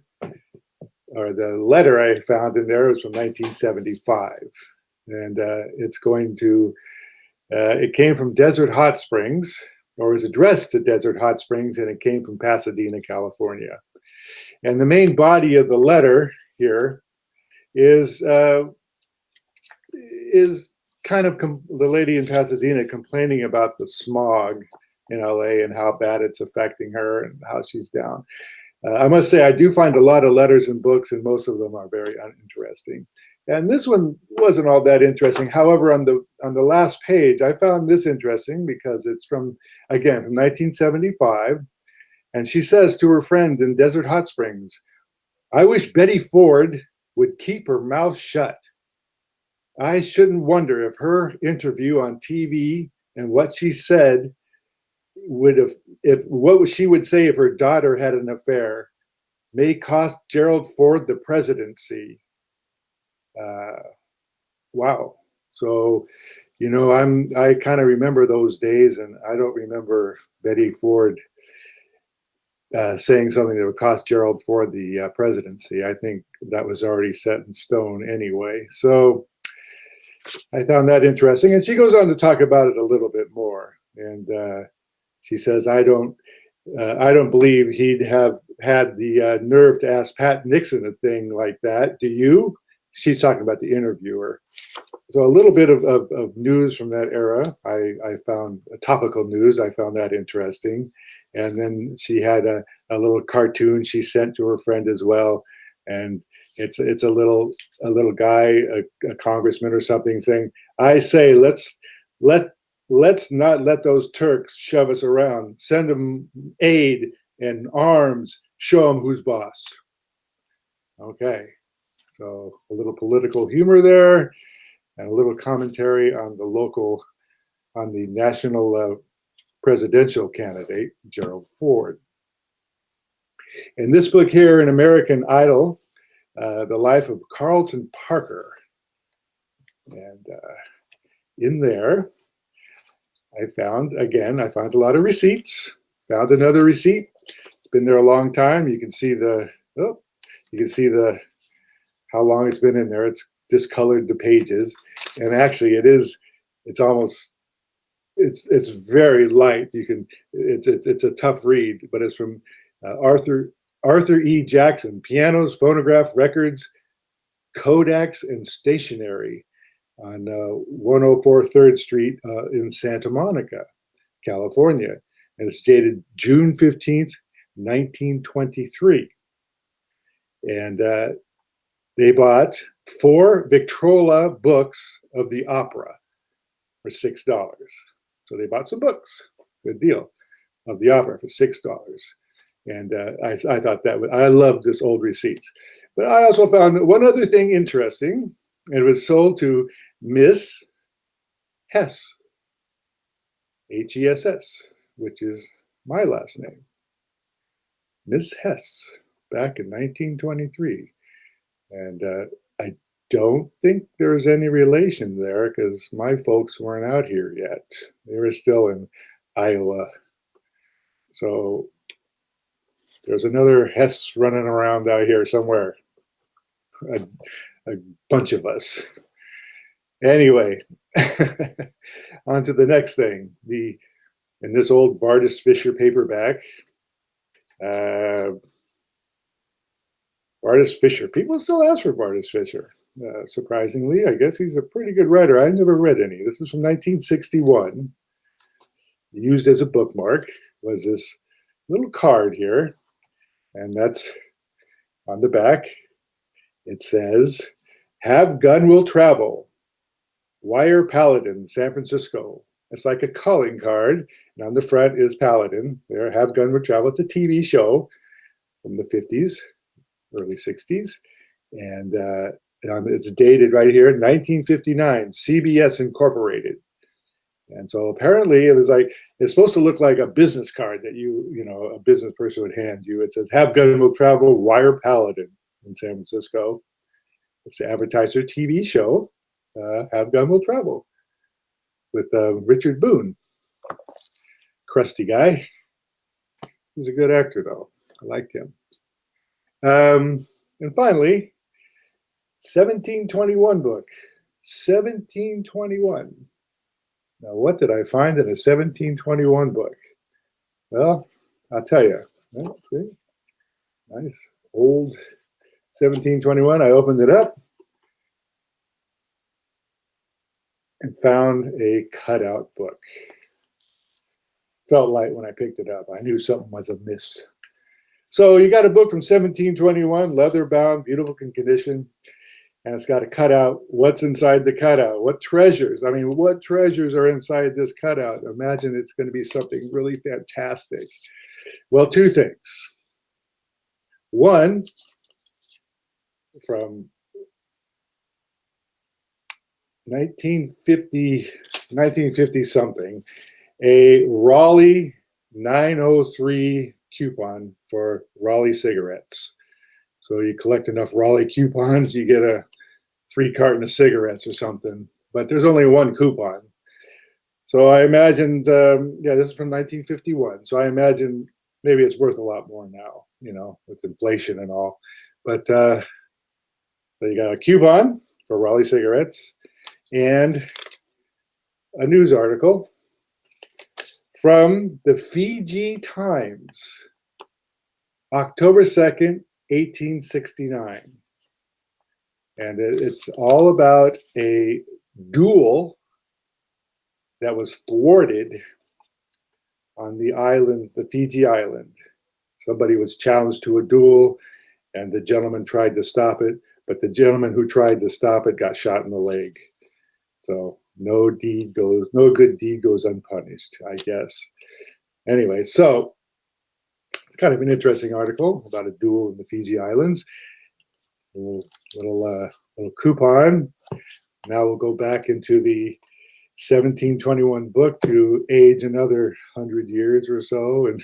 S5: or the letter I found in there was from 1975, and it came from Desert Hot Springs, or was addressed to Desert Hot Springs, and it came from Pasadena, California. And the main body of the letter here is kind of the lady in Pasadena complaining about the smog in LA and how bad it's affecting her and how she's down. I must say, I do find a lot of letters in books, and most of them are very uninteresting. And this one wasn't all that interesting. However, on the last page, I found this interesting because it's from 1975. And she says to her friend in Desert Hot Springs, "I wish Betty Ford would keep her mouth shut. I shouldn't wonder if her interview on TV and what she said what she would say if her daughter had an affair may cost Gerald Ford the presidency." Wow. So, I kind of remember those days, and I don't remember Betty Ford saying something that would cost Gerald Ford the presidency. I think that was already set in stone anyway. So I found that interesting. And she goes on to talk about it a little bit more. And she says, I don't believe he'd have had the nerve to ask Pat Nixon a thing like that. Do you? she's talking about the interviewer. So a little bit of news from that era. I found topical news. I found that interesting. And then she had a little cartoon she sent to her friend as well. And it's a little guy, a congressman or something, saying, "I say let's not let those Turks shove us around. Send them aid and arms. Show them who's boss." Okay, so a little political humor there, and a little commentary on the national presidential candidate, Gerald Ford. In this book here, An American Idol, the life of Carlton Parker. And in there, I found a lot of receipts. Found another receipt. It's been there a long time. You can see how long it's been in there. It's discolored the pages, and actually it's very light. It's a tough read, but it's from Arthur E. Jackson, Pianos, Phonograph, Records, Kodaks, and Stationery, on 104 3rd Street in Santa Monica, California. And it's dated June 15th, 1923. And they bought 4 Victrola books of the opera for $6. So they bought some books, good deal, of the opera for $6. And I thought I loved this old receipts. But I also found one other thing interesting. It was sold to Miss Hess, Hess, which is my last name. Miss Hess, back in 1923. And I don't think there's any relation there because my folks weren't out here yet. They were still in Iowa. So there's another Hess running around out here somewhere. A bunch of us. Anyway, on to the next thing. In this old Vardis Fisher paperback, Vardis Fisher. People still ask for Vardis Fisher. Surprisingly, I guess he's a pretty good writer. I never read any. This is from 1961. Used as a bookmark was this little card here, and that's on the back. It says, "Have gun will travel. Wire Paladin, San Francisco." It's like a calling card, and on the front is Paladin. There, Have Gun Will Travel. It's a TV show from the 50s, early 60s, and it's dated right here, 1959, CBS Incorporated. And so apparently it's supposed to look like a business card that a business person would hand you. It says, "Have Gun Will Travel, Wire Paladin in San Francisco." It's the advertiser TV show, Have Gun Will Travel, with Richard Boone. Crusty guy. He was a good actor, though. I liked him. And finally, 1721 book. 1721. Now, what did I find in a 1721 book? Well, I'll tell you. Oh, see? Nice old 1721. I opened it up and found a cutout book. Felt light when I picked it up. I knew something was amiss. So you got a book from 1721, leather bound, beautiful condition, and it's got a cutout. What's inside the cutout? What treasures? I mean, what treasures are inside this cutout? Imagine it's going to be something really fantastic. Well, 2 things. One, from 1950 something, a Raleigh 903 coupon for Raleigh cigarettes. So you collect enough Raleigh coupons, you get a 3 carton of cigarettes or something. But there's only 1 coupon. So I imagined, this is from 1951. So I imagine maybe it's worth a lot more now, with inflation and all. But so you got a coupon for Raleigh cigarettes and a news article from the Fiji Times, October 2nd, 1869. And it's all about a duel that was thwarted on the island, the Fiji island. Somebody was challenged to a duel, and the gentleman tried to stop it, but the gentleman who tried to stop it got shot in the leg. So no good deed goes unpunished, I guess. Anyway, so it's kind of an interesting article about a duel in the Fiji Islands. Little coupon. Now we'll go back into the 1721 book to age another 100 years or so, and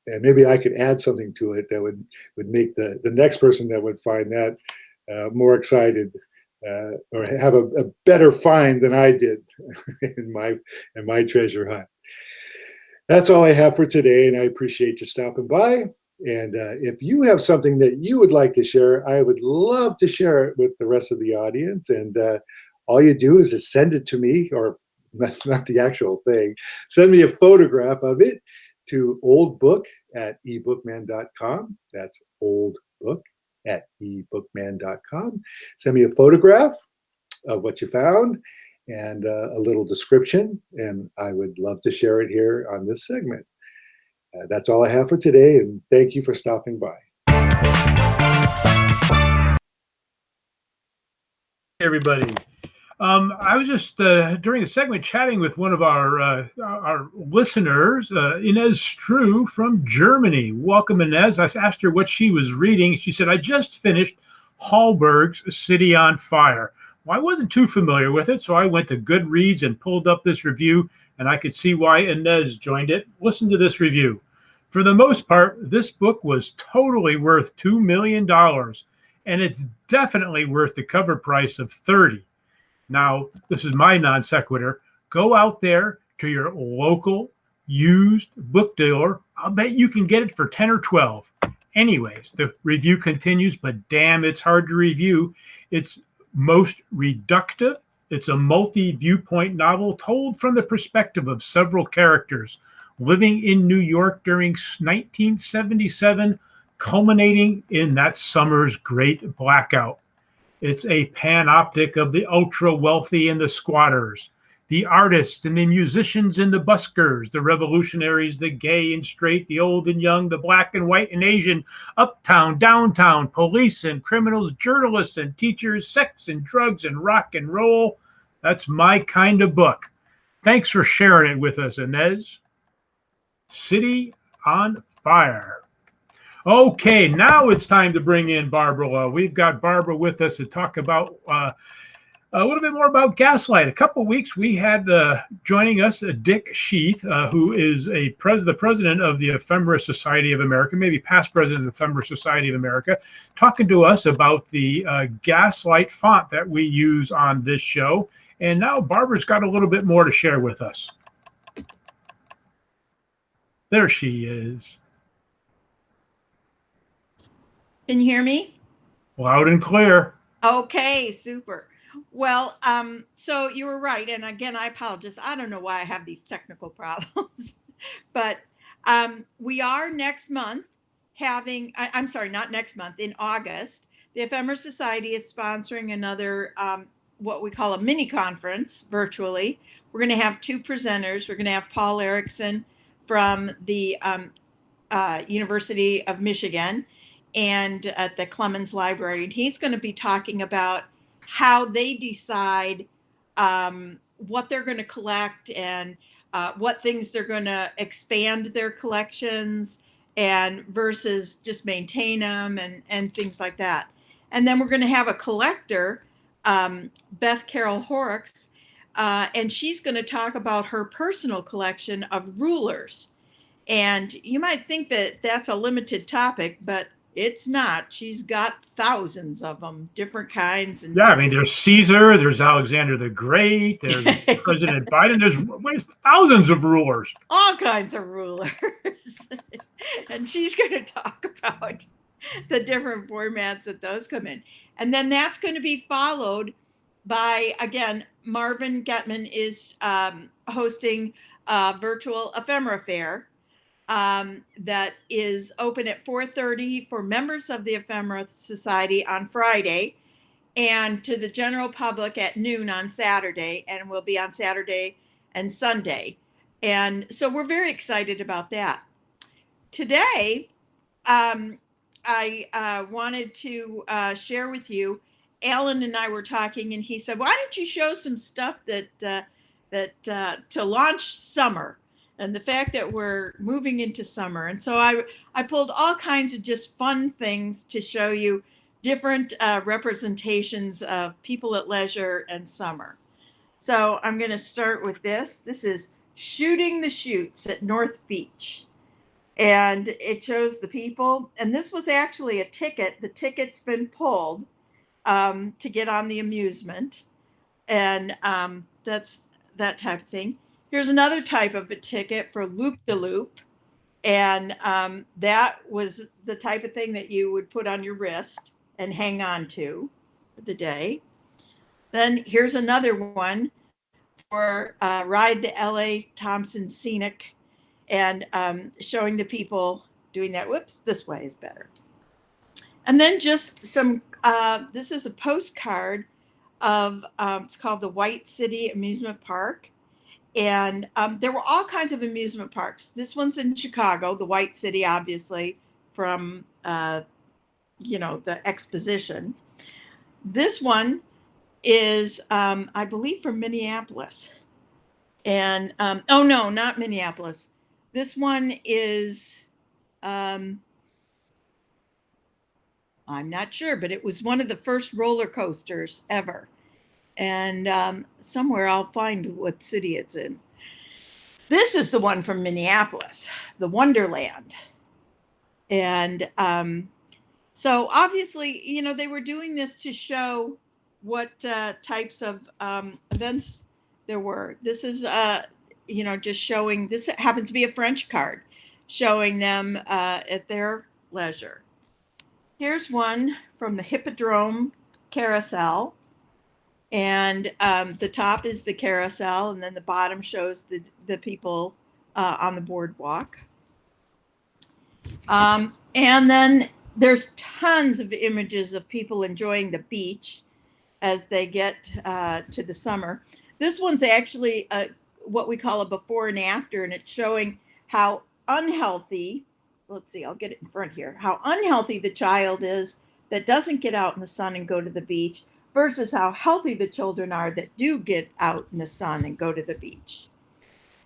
S5: and maybe I could add something to it that would make the next person that would find that more excited or have a better find than I did in my treasure hunt. That's all I have for today, and I appreciate you stopping by. And if you have something that you would like to share, I would love to share it with the rest of the audience. And all you do is just send it to me, or that's not the actual thing. Send me a photograph of it to oldbook@ebookman.com. That's oldbook@ebookman.com. Send me a photograph of what you found and a little description, and I would love to share it here on this segment. That's all I have for today, and thank you for stopping by.
S1: Hey everybody. I was just during a segment chatting with one of our listeners, Inez Strew from Germany. Welcome, Inez. I asked her what she was reading. She said, I just finished Hallberg's City on Fire. Well, I wasn't too familiar with it, so I went to Goodreads and pulled up this review, and I could see why Inez joined it. Listen to this review. For the most part, this book was totally worth $2 million, and it's definitely worth the cover price of $30. Now, this is my non sequitur. Go out there to your local used book dealer. I'll bet you can get it for 10 or 12. Anyways, the review continues, but damn, it's hard to review. It's most reductive. It's a multi-viewpoint novel told from the perspective of several characters living in New York during 1977, culminating in that summer's great blackout. It's a panoptic of the ultra-wealthy and the squatters, the artists and the musicians and the buskers, the revolutionaries, the gay and straight, the old and young, the black and white and Asian, uptown, downtown, police and criminals, journalists and teachers, sex and drugs and rock and roll. That's my kind of book. Thanks for sharing it with us, Inez. City on Fire. Okay, now it's time to bring in Barbara. We've got Barbara with us to talk about a little bit more about Gaslight. A couple of weeks we had joining us Dick Sheath, who is the president of the Ephemera Society of America, maybe past president of the Ephemera Society of America, talking to us about the Gaslight font that we use on this show. And now Barbara's got a little bit more to share with us. There she is.
S6: Can you hear me?
S1: Loud and clear.
S6: Okay, super. Well, so you were right. And again, I apologize. I don't know why I have these technical problems, but we are next month having, I'm sorry, not next month, in August, the Ephemera Society is sponsoring another, what we call a mini conference virtually. We're going to have two presenters. We're going to have Paul Erickson from the University of Michigan and at the Clemens Library. And he's going to be talking about how they decide what they're going to collect and what things they're going to expand their collections and versus just maintain them and things like that. And then we're going to have a collector, Beth Carroll Horrocks, and she's going to talk about her personal collection of rulers. And you might think that that's a limited topic, but it's not. She's got thousands of them, different kinds. And
S1: yeah, I mean, there's Caesar, there's Alexander the Great, there's President Biden, there's thousands of rulers.
S6: All kinds of rulers. And she's going to talk about the different formats that those come in. And then that's going to be followed by, again, Marvin Getman is hosting a virtual ephemera fair. that is open at 4:30 for members of the Ephemera Society on Friday, and to the general public at noon on Saturday, and will be on Saturday and Sunday. And so we're very excited about that. Today, I wanted to share with you, Alan and I were talking, and he said, why don't you show some stuff that to launch summer and the fact that we're moving into summer. And so I pulled all kinds of just fun things to show you, different representations of people at leisure and summer. So I'm going to start with this. This is Shooting the Chutes at North Beach. And it shows the people. And this was actually a ticket. The ticket's been pulled to get on the amusement. And that's that type of thing. Here's another type of a ticket for Loop de Loop. And that was the type of thing that you would put on your wrist and hang on to for the day. Then here's another one for Ride the LA Thompson Scenic, and showing the people doing that. Whoops, this way is better. And then just some, this is a postcard of, it's called the White City Amusement Park. And there were all kinds of amusement parks. This one's in Chicago, the White City, obviously, from, the exposition. This one is, I believe, from Minneapolis. And, oh, no, not Minneapolis. This one is, I'm not sure, but it was one of the first roller coasters ever. And somewhere I'll find what city it's in. This is the one from Minneapolis, the Wonderland. And so obviously, they were doing this to show what types of events there were. This is, just showing, this happens to be a French card, showing them at their leisure. Here's one from the Hippodrome Carousel. And the top is the carousel, and then the bottom shows the people on the boardwalk. And then there's tons of images of people enjoying the beach as they get to the summer. This one's actually what we call a before and after, and it's showing how unhealthy, let's see, I'll get it in front here, how unhealthy the child is that doesn't get out in the sun and go to the beach, versus how healthy the children are that do get out in the sun and go to the beach.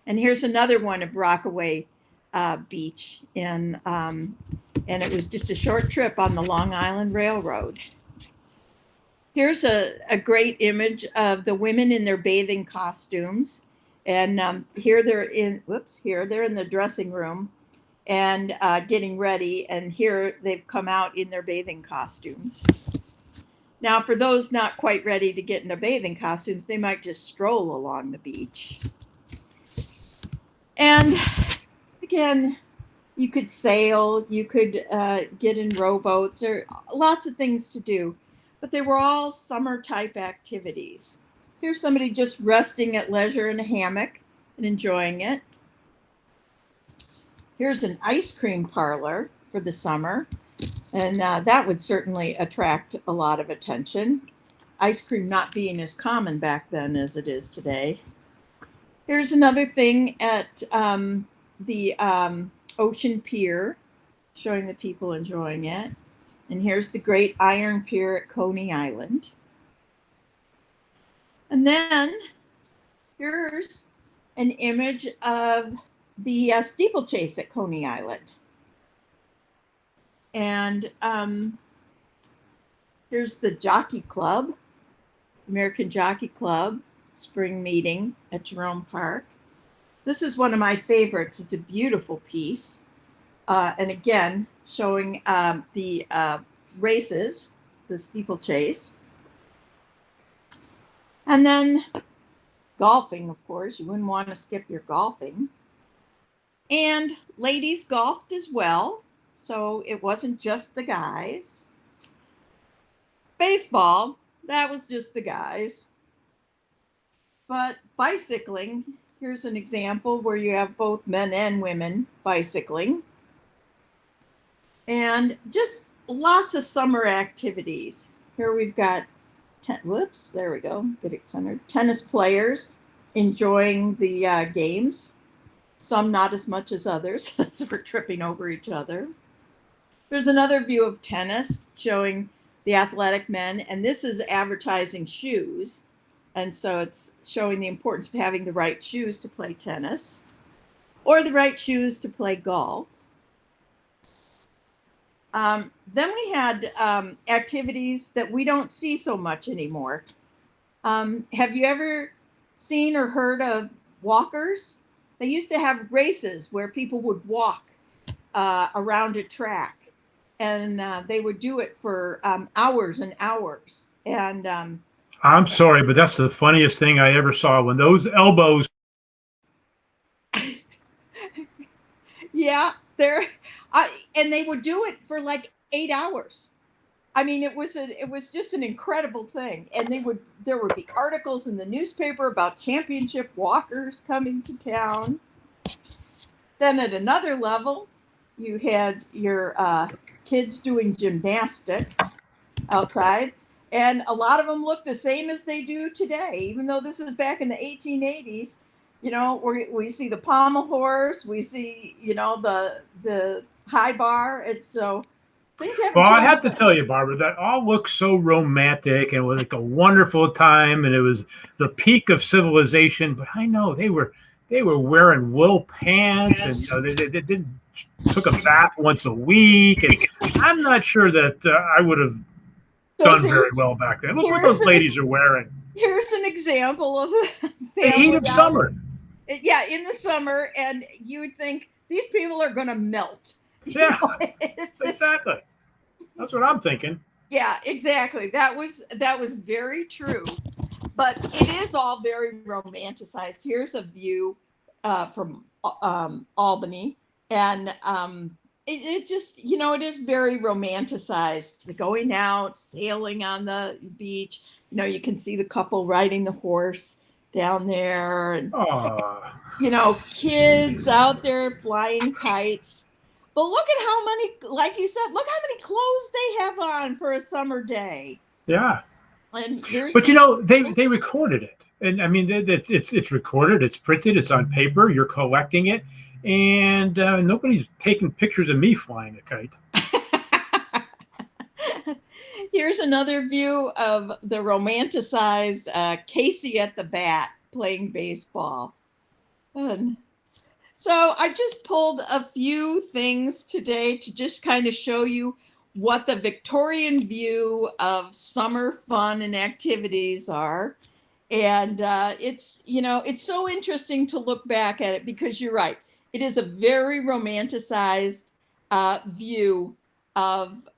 S6: And here's another one of Rockaway Beach, and it was just a short trip on the Long Island Railroad. Here's a great image of the women in their bathing costumes. And here they're in the dressing room and getting ready. And here they've come out in their bathing costumes. Now, for those not quite ready to get in their bathing costumes, they might just stroll along the beach. And again, you could sail, you could get in rowboats, or lots of things to do, but they were all summer type activities. Here's somebody just resting at leisure in a hammock and enjoying it. Here's an ice cream parlor for the summer. And that would certainly attract a lot of attention. Ice cream not being as common back then as it is today. Here's another thing at the Ocean Pier, showing the people enjoying it. And here's the Great Iron Pier at Coney Island. And then here's an image of the steeplechase at Coney Island. And here's the Jockey Club, American Jockey Club, spring meeting at Jerome Park. This is one of my favorites. It's a beautiful piece. And again, showing the races, the steeplechase. And then golfing, of course. You wouldn't want to skip your golfing. And ladies golfed as well. So it wasn't just the guys. Baseball, that was just the guys. But bicycling Here's an example where you have both men and women bicycling. And just lots of summer activities. Here we've got, there we go, get it centered. Tennis players enjoying the games. Some not as much as others, as we're tripping over each other. There's another view of tennis showing the athletic men, and this is advertising shoes. And so it's showing the importance of having the right shoes to play tennis or the right shoes to play golf. Then we had activities that we don't see so much anymore. Have you ever seen or heard of walkers? They used to have races where people would walk around a track, and they would do it for hours and hours. And
S1: I'm sorry, but that's the funniest thing I ever saw when those elbows.
S6: Yeah, and they would do it for like 8 hours. I mean, it was just an incredible thing. And there would be articles in the newspaper about championship walkers coming to town. Then at another level, you had your kids doing gymnastics outside. And a lot of them look the same as they do today, even though this is back in the 1880s. You know, we see the pommel horse, we see, you know, the high bar. It's so things haven't
S1: Well, I
S6: changed
S1: have to
S6: that
S1: tell you, Barbara, that all looked so romantic and was like a wonderful time, and it was the peak of civilization. But I know they were wearing wool pants, and you know, they did took a bath once a week, and I'm not sure that I would have done very well back then. Look what those ladies are wearing.
S6: Here's an example of a family.
S1: The heat of summer.
S6: Yeah, in the summer, and you would think these people are going to melt.
S1: Yeah, exactly. That's what I'm thinking.
S6: Yeah, exactly. That was very true. But it is all very romanticized. Here's a view from Albany, and it just, you know, it is very romanticized. The going out, sailing on the beach. You know, you can see the couple riding the horse down there, and you know, kids out there flying kites. But look at how many, like you said, look how many clothes they have on for a summer day.
S1: Yeah.
S6: And
S1: but you know, they recorded it, and I mean, it's recorded, it's printed, it's on paper. You're collecting it, and nobody's taking pictures of me flying a kite.
S6: Here's another view of the romanticized Casey at the bat playing baseball. And so I just pulled a few things today to just kind of show you what the Victorian view of summer fun and activities are. And it's, you know, it's so interesting to look back at it, because you're right. It is a very romanticized view of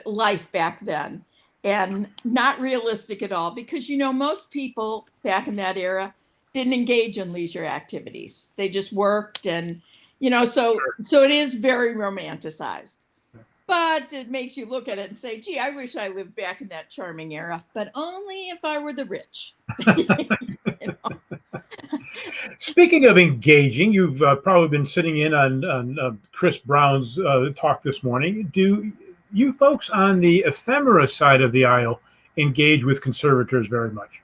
S6: life back then, and not realistic at all, because, you know, most people back in that era didn't engage in leisure activities. They just worked, and, you know, so it is very romanticized. But it makes you look at it and say, gee, I wish I lived back in that charming era, but only if I were the rich. You know?
S1: Speaking of engaging, you've probably been sitting in on Chris Brown's talk this morning. Do you folks on the ephemera side of the aisle engage with conservators very much?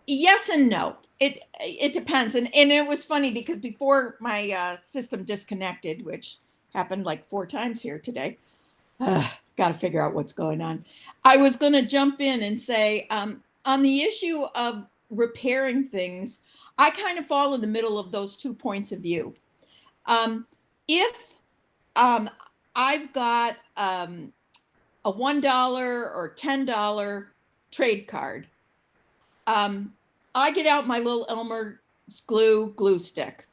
S6: Yes and no. It depends. And it was funny, because before my system disconnected, which happened like 4 times here today, got to figure out what's going on. I was going to jump in and say, on the issue of repairing things, I kind of fall in the middle of those 2 points of view. If I've got a $1 or $10 trade card, I get out my little Elmer's glue stick,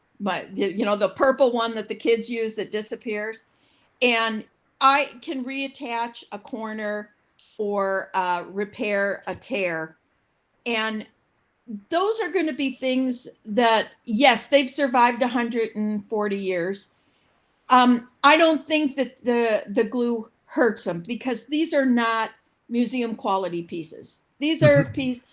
S6: you know, the purple one that the kids use that disappears, and I can reattach a corner or repair a tear. And those are going to be things that, yes, they've survived 140 years. I don't think that the glue hurts them, because these are not museum quality pieces. These are pieces.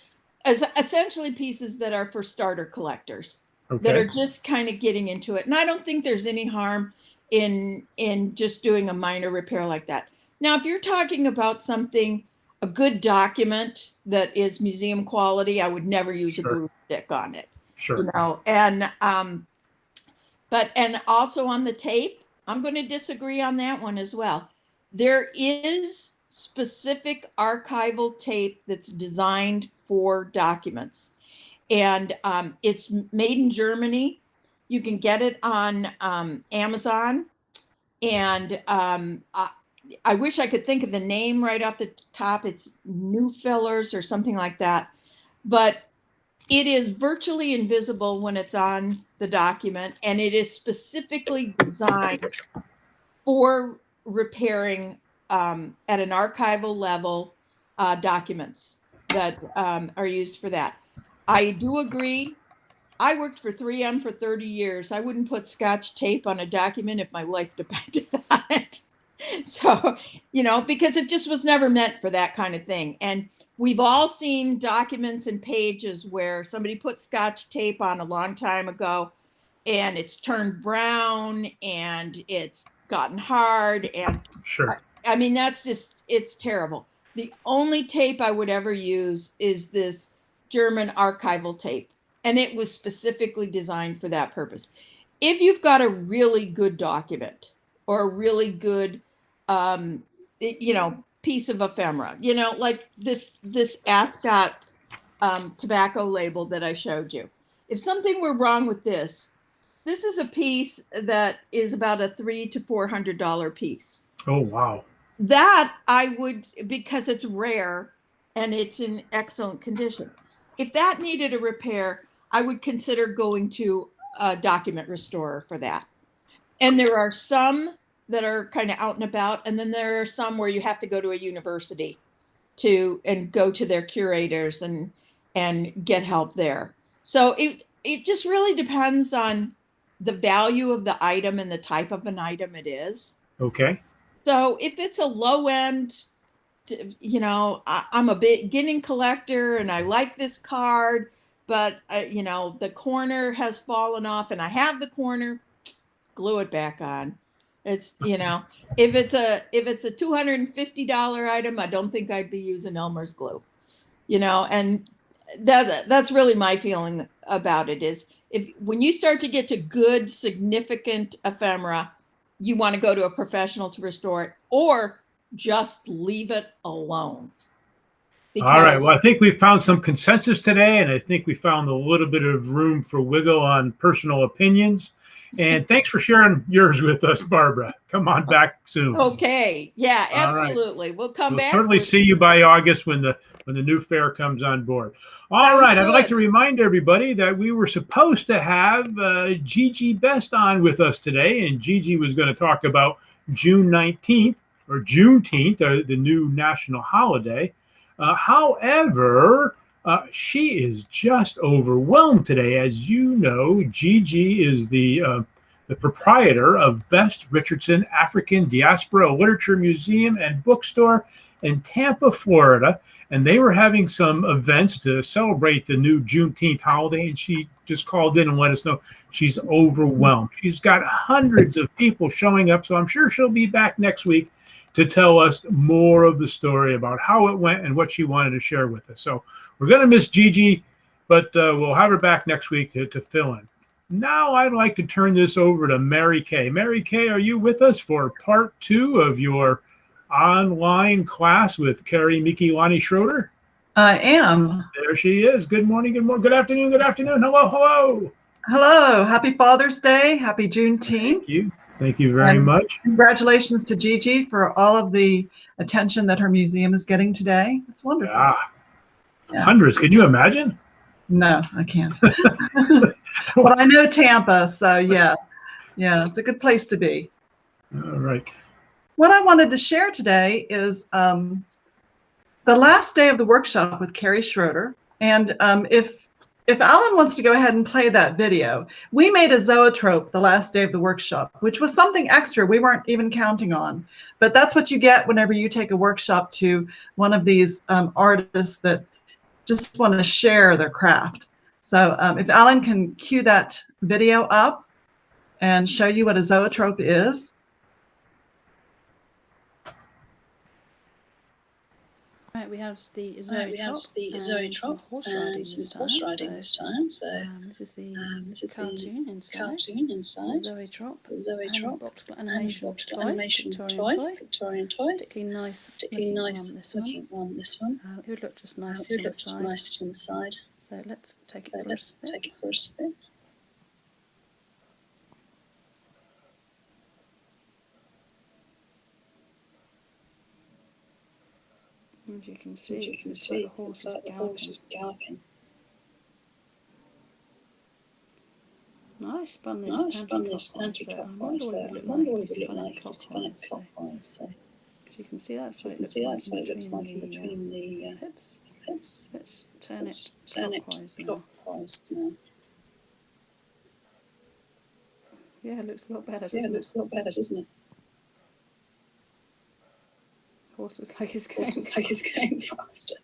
S6: as essentially pieces that are for starter collectors that are just kind of getting into it. And I don't think there's any harm in just doing a minor repair like that. Now, if you're talking about something, a good document that is museum quality, I would never use a glue stick on it.
S1: Sure.
S6: You know, and and also on the tape, I'm going to disagree on that one as well. There is specific archival tape that's designed for documents, and it's made in Germany. You can get it on Amazon, and I wish I could think of the name right off the top. It's New Fillers or something like that, but it is virtually invisible when it's on the document, and it is specifically designed for repairing at an archival level documents that are used for that. I do agree. I worked for 3M for 30 years. I wouldn't put Scotch tape on a document if my life depended on it. So, you know, because it just was never meant for that kind of thing. And we've all seen documents and pages where somebody put Scotch tape on a long time ago and it's turned brown and it's gotten hard. And I mean, that's just, it's terrible. The only tape I would ever use is this German archival tape. And it was specifically designed for that purpose. If you've got a really good document or a really good, you know, piece of ephemera, you know, like this Ascot tobacco label that I showed you. If something were wrong with this is a piece that is about a $300 to $400 piece.
S1: Oh, wow.
S6: That I would, because it's rare and it's in excellent condition. If that needed a repair, I would consider going to a document restorer for that. And there are some that are kind of out and about, and then there are some where you have to go to a university and go to their curators and get help there. So it just really depends on the value of the item and the type of an item it is.
S1: Okay.
S6: So if it's a low end, you know, I'm a beginning collector and I like this card, but you know, the corner has fallen off and I have the corner, glue it back on. It's, you know, if it's a $250 item, I don't think I'd be using Elmer's glue, you know, and that's really my feeling about it is when you start to get to good, significant ephemera, you want to go to a professional to restore it or just leave it alone.
S1: All right. Well, I think we found some consensus today, and I think we found a little bit of room for wiggle on personal opinions. And thanks for sharing yours with us, Barbara. Come on back soon.
S6: Okay. Yeah, absolutely. Right. We'll come back.
S1: We'll certainly see you by August when the new fair comes on board. All right. I'd like to remind everybody that we were supposed to have Gigi Best on with us today, and Gigi was going to talk about June 19th or Juneteenth, the new national holiday. However, she is just overwhelmed today. As you know, Gigi is the proprietor of Best Richardson African Diaspora Literature Museum and Bookstore in Tampa, Florida. And they were having some events to celebrate the new Juneteenth holiday. And she just called in and let us know she's overwhelmed. She's got hundreds of people showing up. So I'm sure she'll be back next week to tell us more of the story about how it went and what she wanted to share with us. So we're going to miss Gigi, but we'll have her back next week to fill in. Now I'd like to turn this over to Mary Kay. Mary Kay, are you with us for part 2 of your online class with Carrie Mikilani Schroeder?
S7: I am.
S1: There she is. Good morning, good morning, good afternoon, good afternoon. Hello, hello.
S7: Hello. Happy Father's Day. Happy Juneteenth.
S1: Thank you. Thank you very much.
S7: Congratulations to Gigi for all of the attention that her museum is getting today. It's wonderful.
S1: Yeah. Hundreds. Can you imagine?
S7: No, I can't. But I know Tampa, so yeah, it's a good place to be.
S1: All right.
S7: What I wanted to share today is the last day of the workshop with Carrie Schroeder. And if Alan wants to go ahead and play that video, we made a zoetrope the last day of the workshop, which was something extra we weren't even counting on. But that's what you get whenever you take a workshop to one of these artists that just want to share their craft. So if Alan can cue that video up and show you what a zoetrope is.
S8: Right, we have the zoetrope and some horse riding this time. So this is the cartoon inside. Zoetrope and optical animation toy, Victorian toy. Particularly nice looking one. This one. It would look just nice on the side. So let's take it for a spin. As you can see, the horse is galloping. I spun this anti-clockwise, so I wonder what it would look like if we spun it clockwise. So, as you can see, that's what it looks like in between the slits. Let's turn it clockwise now. Yeah, it looks a lot better, doesn't it? Horse looks like it's going faster.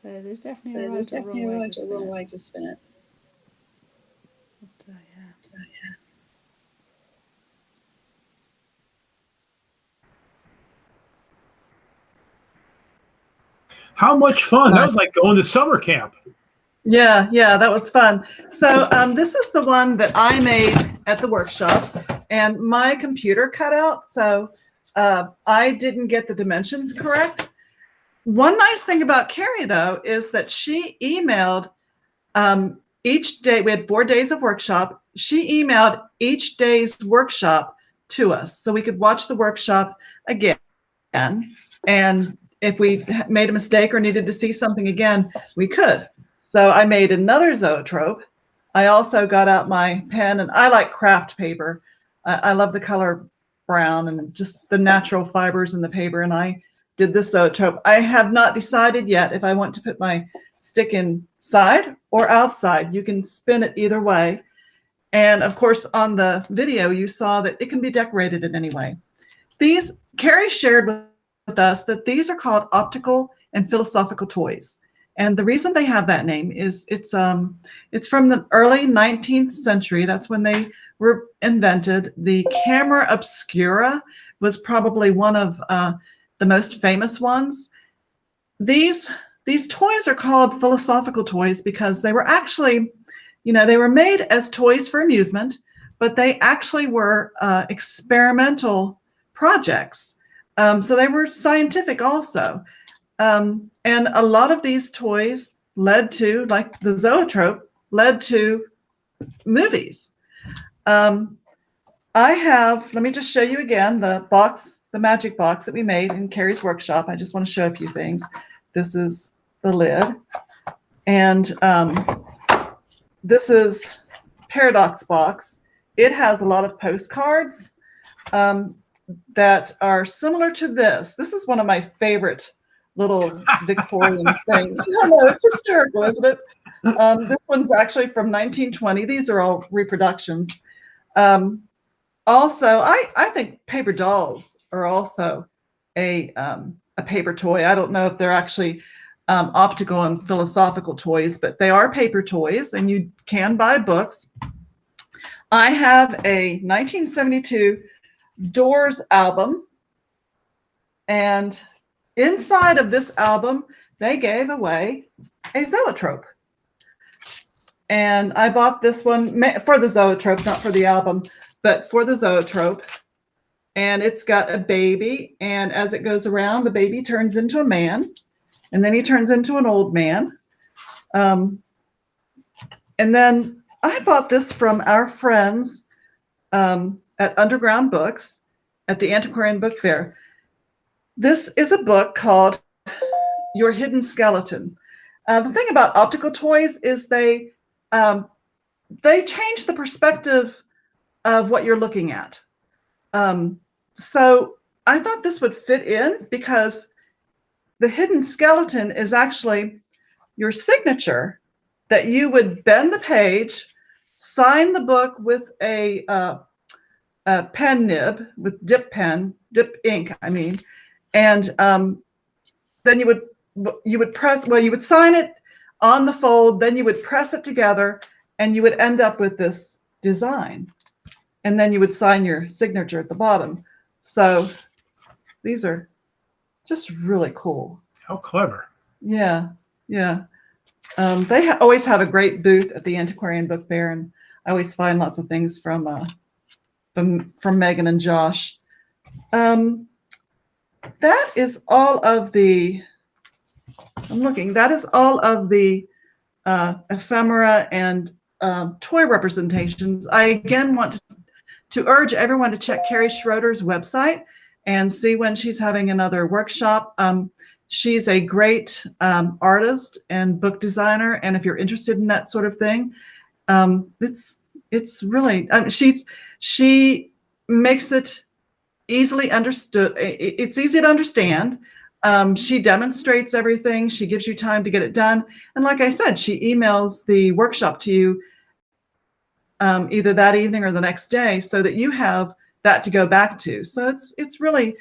S8: So there's definitely a right or wrong way to spin it. But, yeah.
S1: How much fun! That was like going to summer camp.
S7: Yeah, that was fun. So this is the one that I made at the workshop, and my computer cut out, so I didn't get the dimensions correct. One nice thing about Carrie, though, is that she emailed each day. We had 4 days of workshop. She emailed each day's workshop to us, so we could watch the workshop again. And if we made a mistake or needed to see something again, we could. So I made another zoetrope. I also got out my pen, and I like craft paper. I love the color brown and just the natural fibers in the paper, and I did this zoetrope. I have not decided yet if I want to put my stick inside or outside. You can spin it either way. And of course, on the video, you saw that it can be decorated in any way. Carrie shared with us that these are called optical and philosophical toys. And the reason they have that name is it's from the early 19th century. That's when they were invented. The camera obscura was probably one of the most famous ones. These toys are called philosophical toys because they were actually, they were made as toys for amusement, but they actually were experimental projects. So they were scientific also. And a lot of these toys led to, like the zoetrope, led to movies. Let me just show you again the magic box that we made in Carrie's workshop. I just want to show a few things. This is the lid. And this is Paradox box. It has a lot of postcards that are similar to this. This is one of my favorite little Victorian things. I know, it's hysterical, isn't it? This one's actually from 1920. These are all reproductions. Also, I think paper dolls are also a paper toy. I don't know if they're actually optical and philosophical toys, but they are paper toys, and you can buy books. I have a 1972 Doors album, and inside of this album, they gave away a zoetrope. And I bought this one for the zoetrope, not for the album, but for the zoetrope. And it's got a baby, and as it goes around, the baby turns into a man, and then he turns into an old man. And then I bought this from our friends at Underground Books at the Antiquarian Book Fair. This is a book called Your Hidden Skeleton. The thing about optical toys is they change the perspective of what you're looking at. So I thought this would fit in because the hidden skeleton is actually your signature, that you would bend the page, sign the book with a pen nib, with dip ink, and then you would you would press, well, you would sign it on the fold, then you would press it together, and you would end up with this design. And then you would sign your signature at the bottom. So these are just really cool.
S1: How clever.
S7: Yeah, yeah. They always have a great booth at the Antiquarian Book Fair, and I always find lots of things from Megan and Josh. That is all of the, I'm looking, that is all of the ephemera and toy representations. I again want to urge everyone to check Carrie Schroeder's website and see when she's having another workshop. She's a great artist and book designer, and if you're interested in that sort of thing, it's really, she makes it easily understood. It's easy to understand. She demonstrates everything. She gives you time to get it done. And like I said, she emails the workshop to you either that evening or the next day, so that you have that to go back to. So it's really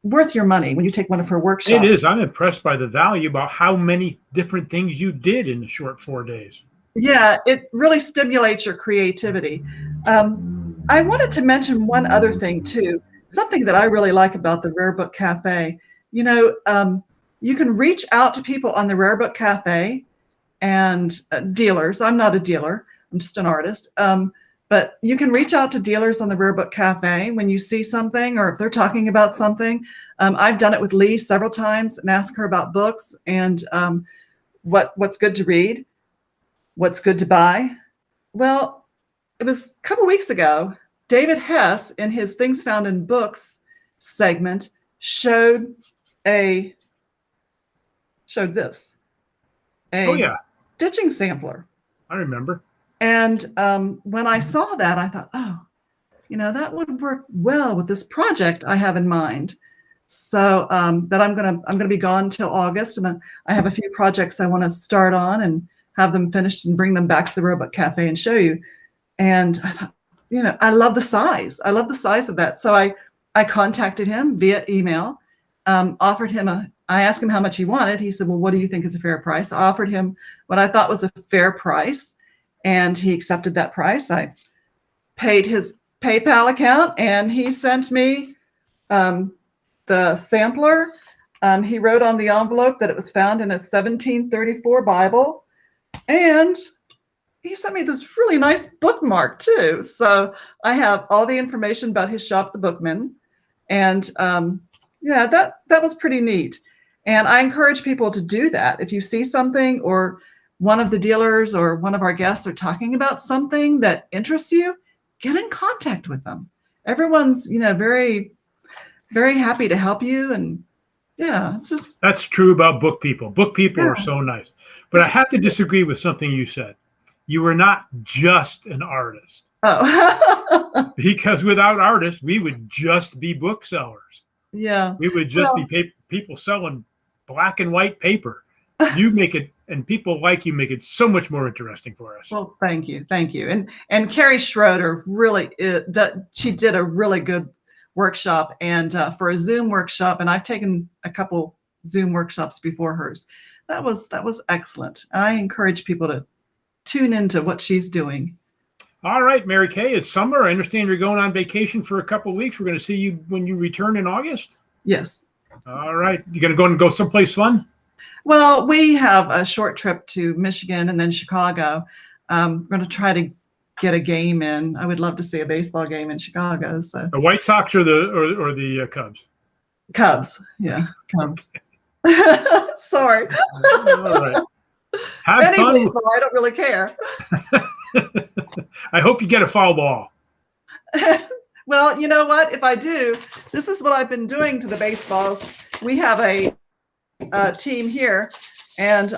S7: worth your money when you take one of her workshops.
S1: It is. I'm impressed by the value about how many different things you did in the short 4 days.
S7: Yeah, it really stimulates your creativity. I wanted to mention one other thing too, something that I really like about the Rare Book Cafe. You know, you can reach out to people on the Rare Book Cafe and dealers. I'm not a dealer, I'm just an artist. But you can reach out to dealers on the Rare Book Cafe when you see something, or if they're talking about something. I've done it with Lee several times and asked her about books and what's good to read, what's good to buy. Well, it was a couple weeks ago, David Hess in his Things Found in Books segment showed this, a stitching sampler.
S1: I remember.
S7: And when I saw that, I thought, oh, you know, that would work well with this project I have in mind. So that I'm gonna be gone till August, and I have a few projects I want to start on and have them finished and bring them back to the Rare Book Cafe and show you. And I thought, you know, I love the size. I love the size of that. So I contacted him via email, offered him I asked him how much he wanted. He said, well, what do you think is a fair price? I offered him what I thought was a fair price, and he accepted that price. I paid his PayPal account, and he sent me the sampler. He wrote on the envelope that it was found in a 1734 Bible, and he sent me this really nice bookmark too. So I have all the information about his shop, The Bookman, and yeah, that was pretty neat. And I encourage people to do that. If you see something, or one of the dealers or one of our guests are talking about something that interests you, get in contact with them. Everyone's, you know, very, very happy to help you. And yeah, it's just.
S1: That's true about book people. Book people are so nice. But I have to disagree with something you said. You were not just an artist.
S7: Oh.
S1: Because without artists, we would just be booksellers.
S7: Yeah.
S1: We would just be people selling black and white paper. You make it, and people like you make it so much more interesting for us.
S7: Well, thank you. And Carrie Schroeder really, she did a really good workshop, and for a Zoom workshop, and I've taken a couple Zoom workshops before hers. That was excellent. I encourage people to tune into what she's doing.
S1: All right, Mary Kay, it's summer. I understand you're going on vacation for a couple of weeks. We're going to see you when you return in August.
S7: Yes.
S1: All right. You going to go someplace fun?
S7: Well, we have a short trip to Michigan and then Chicago. We're going to try to get a game in. I would love to see a baseball game in Chicago. So
S1: the White Sox or the Cubs?
S7: Cubs. Yeah, Cubs. Sorry.
S1: All right. Have fun.
S7: Baseball, I don't really care.
S1: I hope you get a foul ball.
S7: Well, you know what? If I do, this is what I've been doing to the baseballs. We have a team here, and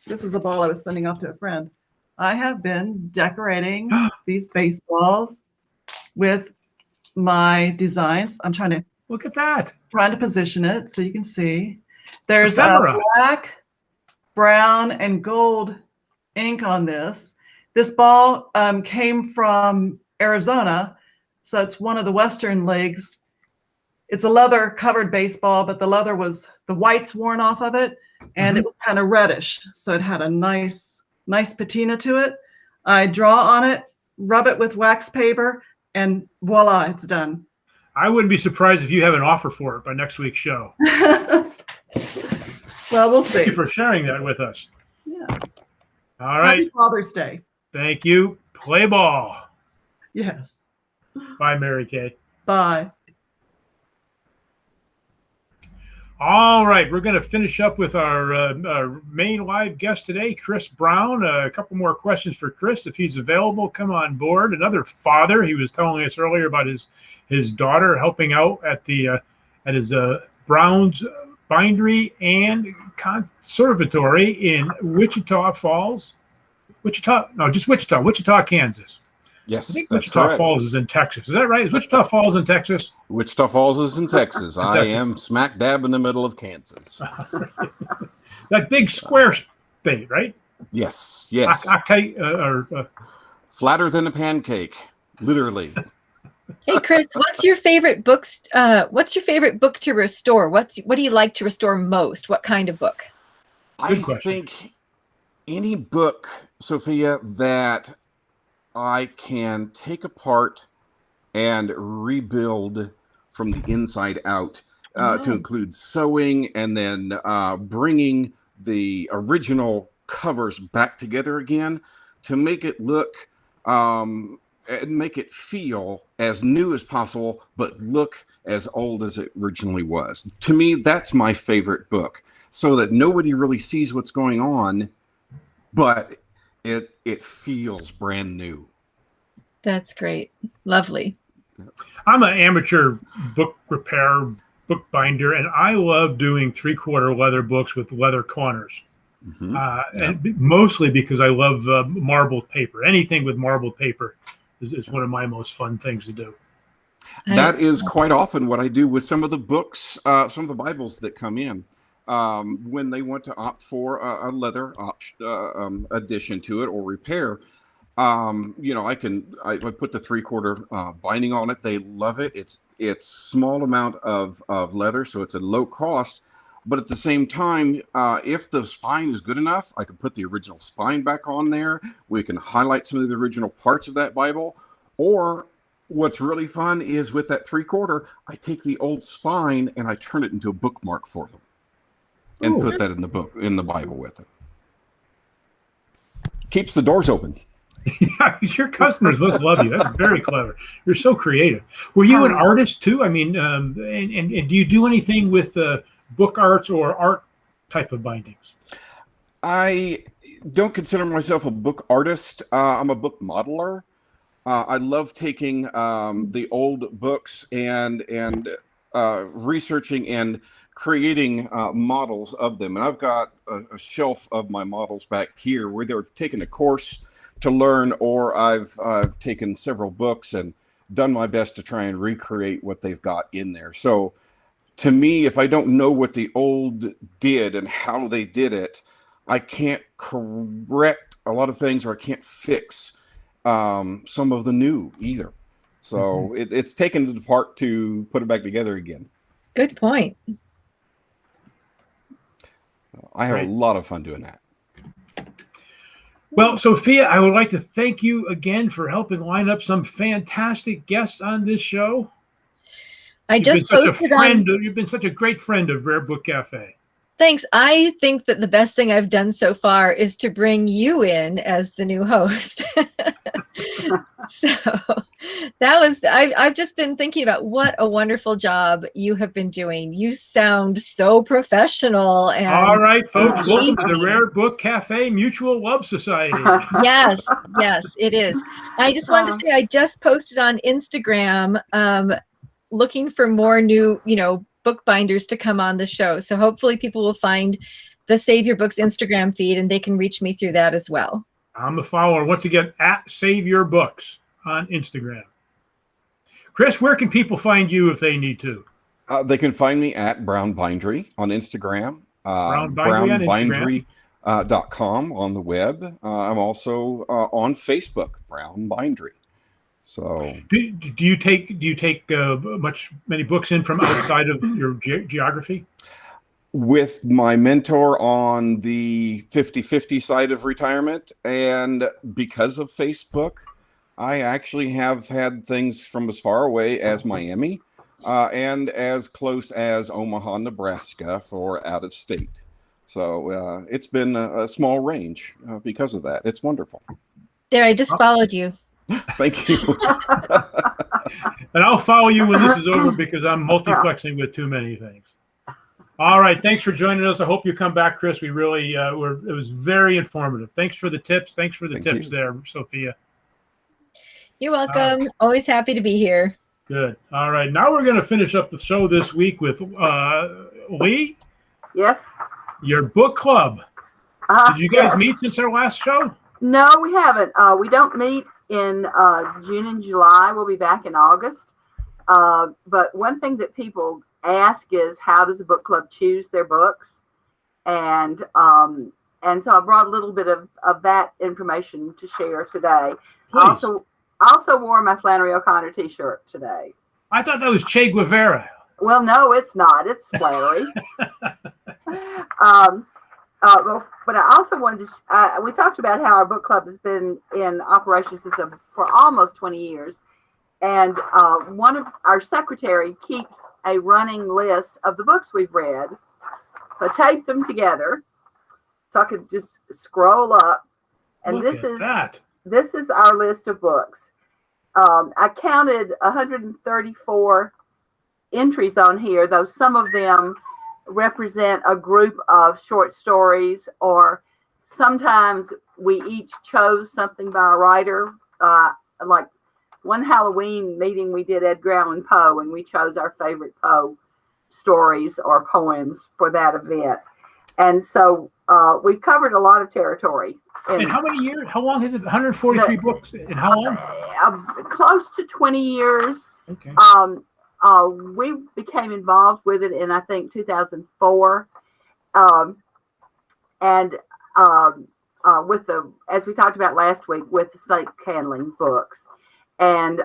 S7: this is a ball I was sending off to a friend. I have been decorating these baseballs with my designs. I'm trying to
S1: look at that.
S7: Trying to position it so you can see. There's black, brown, and gold ink on this. This ball came from Arizona, so it's one of the Western leagues. it's a leather covered baseball, but the leather was the white's worn off of it, and it was kind of reddish. So it had a nice patina to it. I draw on it, rub it with wax paper, and voila, it's done.
S1: I wouldn't be surprised if you have an offer for it by next week's show.
S7: Well, we'll see.
S1: Thank you for sharing that with us.
S7: Yeah.
S1: All right.
S7: Happy Father's Day.
S1: Thank you. Play ball.
S7: Yes.
S1: Bye, Mary Kay.
S7: Bye.
S1: All right, we're going to finish up with our main live guest today, Chris Brown. A couple more questions for Chris, if he's available. Come on board. Another father. He was telling us earlier about his daughter helping out at his Brown's Bindery and Conservatory in Wichita, Kansas.
S4: Yes,
S1: I think
S4: that's
S1: Wichita
S4: correct.
S1: Falls is in Texas. Is that right? Is Wichita Falls in Texas?
S4: Wichita Falls is in Texas. I am smack dab in the middle of Kansas.
S1: That big square state, right?
S4: Yes, yes. Flatter than a pancake, literally.
S2: Hey, Chris, what's your favorite books? What's your favorite book to restore? What do you like to restore most? What kind of book?
S4: I think any book, Sophia, that I can take apart and rebuild from the inside out, to include sewing and then bringing the original covers back together again to make it look and make it feel as new as possible, but look as old as it originally was. To me, that's my favorite book, so that nobody really sees what's going on, but it feels brand new.
S2: That's great. Lovely.
S1: I'm an amateur book repair, book binder, and I love doing 3/4 leather books with leather corners. And mostly because I love marbled paper. Anything with marbled paper is one of my most fun things to do.
S4: That is quite often what I do with some of the books, some of the Bibles that come in. When they want to opt for a leather addition to it or repair, I put the 3/4 binding on it. They love it. It's small amount of leather, so it's a low cost. But at the same time, if the spine is good enough, I can put the original spine back on there. We can highlight some of the original parts of that Bible. Or what's really fun is with that 3/4, I take the old spine and I turn it into a bookmark for them, and put that in the Bible with it. Keeps the doors open.
S1: Yeah, your customers must love you. That's very clever. You're so creative. Were you an artist too? I mean, and do you do anything with book arts or art type of bindings?
S4: I don't consider myself a book artist. I'm a book modeler. I love taking the old books and researching and creating models of them. And I've got a shelf of my models back here where they're taking a course to learn, or I've taken several books and done my best to try and recreate what they've got in there. So to me, if I don't know what the old did and how they did it, I can't correct a lot of things, or I can't fix some of the new either. So it's taken it apart to put it back together again.
S2: Good point.
S4: So I have a lot of fun doing that.
S1: Well, Sophia, I would like to thank you again for helping line up some fantastic guests on this show. You've been such a great friend of Rare Book Cafe.
S2: Thanks. I think that the best thing I've done so far is to bring you in as the new host. So I've just been thinking about what a wonderful job you have been doing. You sound so professional. And
S1: all right, folks, welcome to the Rare Book Cafe Mutual Love Society.
S2: Yes, it is. I just wanted to say I just posted on Instagram looking for more new, bookbinders to come on the show. So hopefully people will find the Save Your Books Instagram feed and they can reach me through that as well.
S1: I'm a follower, once again, at Save Your Books on Instagram. Chris, where can people find you if they need to?
S4: They can find me at Brown Bindery on Instagram, brownbindery.com on the web. I'm also on Facebook, Brown Bindery. So
S1: do you take many books in from outside of your geography?
S4: with my mentor on the 50-50 side of retirement, and because of Facebook, I actually have had things from as far away as Miami and as close as Omaha, Nebraska for out of state. So it's been a small range because of that. It's wonderful.
S2: There, I just followed you.
S4: Thank you.
S1: And I'll follow you when this is over because I'm multiplexing with too many things. All right. Thanks for joining us. I hope you come back, Chris. We really it was very informative. Thanks for the tips. Thanks for the tips there, Sophia.
S2: You're welcome. Always happy to be here.
S1: Good. All right. Now we're going to finish up the show this week with Lee.
S3: Yes.
S1: Your book club. Did you guys meet since our last show?
S3: No, we haven't. We don't meet in June and July. We'll be back in August. But one thing that people ask is, how does a book club choose their books? And so I brought a little bit of that information to share today. I also wore my Flannery O'Connor t-shirt today.
S1: I thought that was Che Guevara.
S3: Well, no, it's not. It's Flannery. But I also wanted to, we talked about how our book club has been in operation for almost 20 years. And one of our secretary keeps a running list of the books we've read. So I taped them together so I could just scroll up. And this is our list of books. I counted 134 entries on here, though some of them represent a group of short stories, or sometimes we each chose something by a writer. Like one Halloween meeting, we did Edgar Allan Poe, and we chose our favorite Poe stories or poems for that event. And so we've covered a lot of territory.
S1: And how many years? How long has it? 143 books. And how long?
S3: Close to 20 years.
S1: Okay.
S3: We became involved with it in, I think, 2004. With as we talked about last week, with the snake handling books. And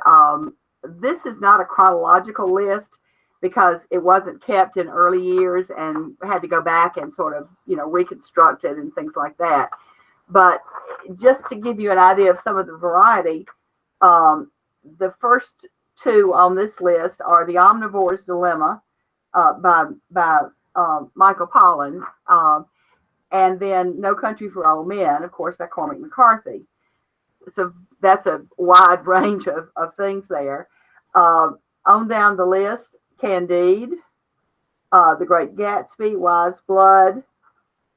S3: this is not a chronological list because it wasn't kept in early years and had to go back and sort of, reconstruct it and things like that. But just to give you an idea of some of the variety, the first two on this list are The Omnivore's Dilemma by Michael Pollan, and then No Country for Old Men, of course, by Cormac McCarthy. So that's a wide range of things there. On down the list, Candide, The Great Gatsby, Wise Blood,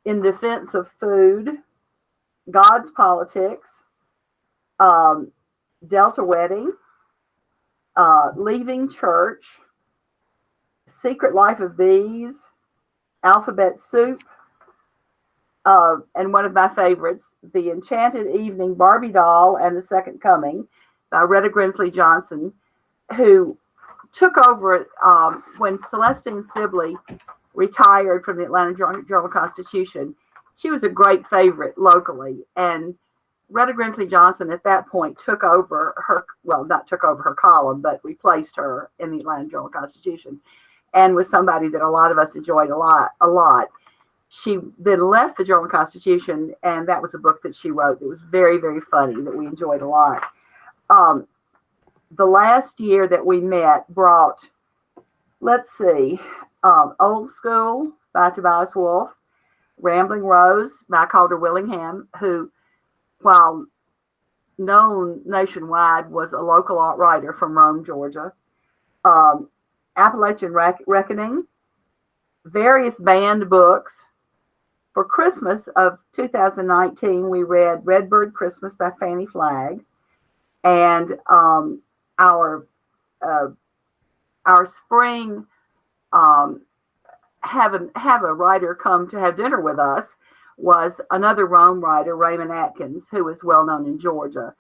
S3: In Defense of Food, God's Politics, Delta Wedding, Leaving Church, Secret Life of Bees, Alphabet Soup, and one of my favorites, The Enchanted Evening, Barbie Doll, and The Second Coming by Retta Grimsley Johnson, who took over when Celestine Sibley retired from the Atlanta Journal-Constitution. She was a great favorite locally, and Retta Grimsley Johnson at that point took over her, well, not took over her column, but replaced her in the Atlanta Journal-Constitution, and was somebody that a lot of us enjoyed a lot. She then left the Journal-Constitution, and that was a book that she wrote that was very, very funny, that we enjoyed a lot. The last year that we met brought, Old School by Tobias Wolff, Rambling Rose by Calder Willingham, who, while known nationwide, was a local art writer from Rome, Georgia. Appalachian Reckoning, various banned books. For Christmas of 2019, we read Redbird Christmas by Fannie Flagg, and our spring have a writer come to have dinner with us was another Rome writer, Raymond Atkins, who is well known in Georgia.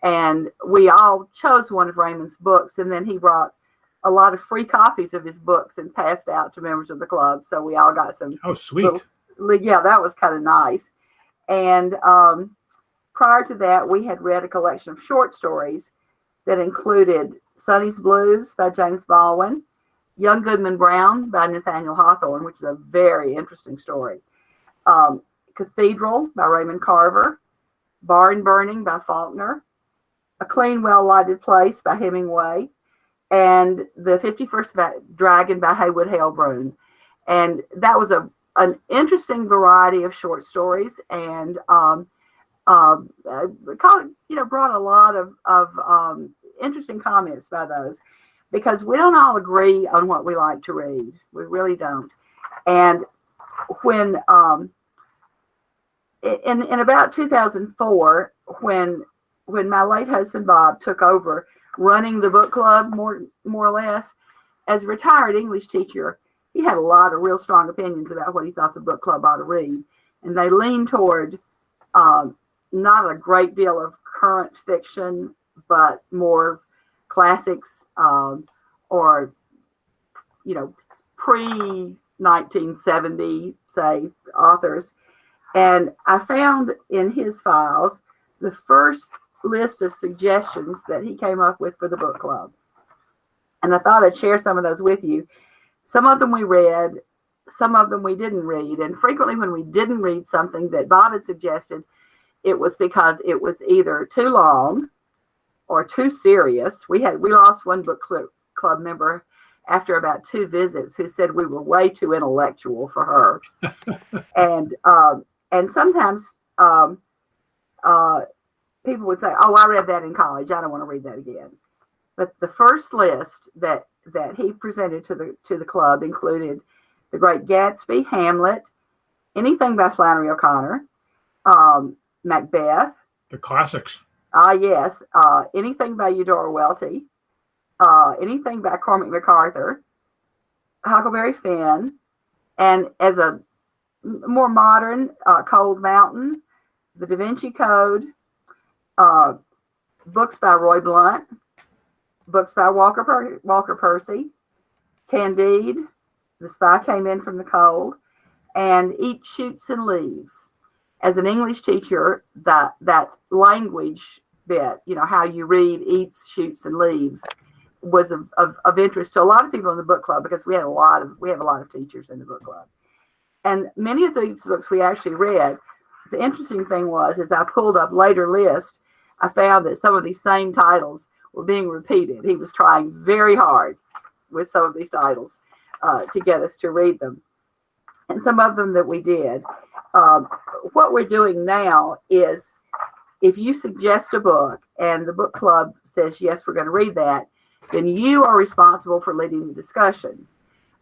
S3: And we all chose one of Raymond's books, and then he brought a lot of free copies of his books and passed out to members of the club. So we all got some.
S1: Oh, sweet.
S3: Yeah, that was kind of nice. And prior to that, we had read a collection of short stories that included Sonny's Blues by James Baldwin, Young Goodman Brown by Nathaniel Hawthorne, which is a very interesting story, Cathedral by Raymond Carver, Barn Burning by Faulkner, A Clean, Well-Lighted Place by Hemingway, and The 51st Dragon by Haywood Hale-Broun. And that was an interesting variety of short stories, and brought a lot of interesting comments by those, because we don't all agree on what we like to read. We really don't. And when in about 2004, when my late husband Bob took over running the book club, more or less, as a retired English teacher, he had a lot of real strong opinions about what he thought the book club ought to read, and they leaned toward not a great deal of current fiction, but more classics, or pre-1970, say, authors. And I found in his files the first list of suggestions that he came up with for the book club. And I thought I'd share some of those with you. Some of them we read, some of them we didn't read. And frequently when we didn't read something that Bob had suggested, it was because it was either too long or too serious. We lost one book club member after about 2 visits who said we were way too intellectual for her. And sometimes people would say, "Oh, I read that in college. I don't want to read that again." But the first list that he presented to the club included The Great Gatsby, Hamlet, anything by Flannery O'Connor, Macbeth.
S1: The classics.
S3: Yes. Anything by Eudora Welty, anything by Cormac MacArthur, Huckleberry Finn, and as a more modern, Cold Mountain, The Da Vinci Code, books by Roy Blunt, books by Walker Percy, Candide, The Spy Came In From the Cold, and Eat Shoots and Leaves. As an English teacher, that language bit, how you read eats, shoots, and leaves, was of interest to a lot of people in the book club, because we have a lot of teachers in the book club. And many of these books we actually read. The interesting thing was, as I pulled up later lists, I found that some of these same titles were being repeated. He was trying very hard with some of these titles to get us to read them. And some of them that we did. What we're doing now is, if you suggest a book and the book club says, yes, we're going to read that, then you are responsible for leading the discussion.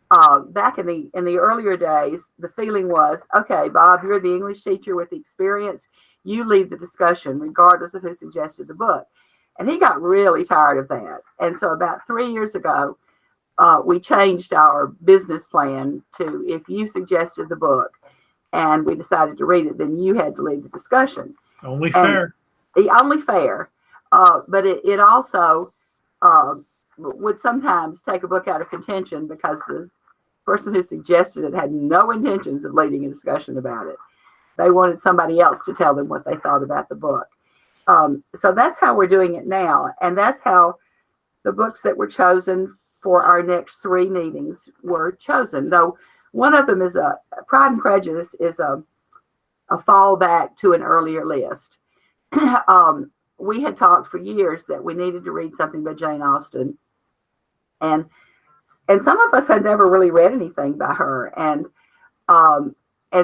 S3: Back in the earlier days, the feeling was, okay, Bob, you're the English teacher with the experience. You lead the discussion regardless of who suggested the book. And he got really tired of that. And so about 3 years ago, we changed our business plan to, if you suggested the book and we decided to read it, then you had to lead the discussion.
S1: Only fair.
S3: Only fair. But it also would sometimes take a book out of contention because the person who suggested it had no intentions of leading a discussion about it. They wanted somebody else to tell them what they thought about the book. So that's how we're doing it now. And that's how the books that were chosen for our next 3 meetings were chosen. Though one of them is Pride and Prejudice is a fallback to an earlier list. We had talked for years that we needed to read something by Jane Austen. And some of us had never really read anything by her. And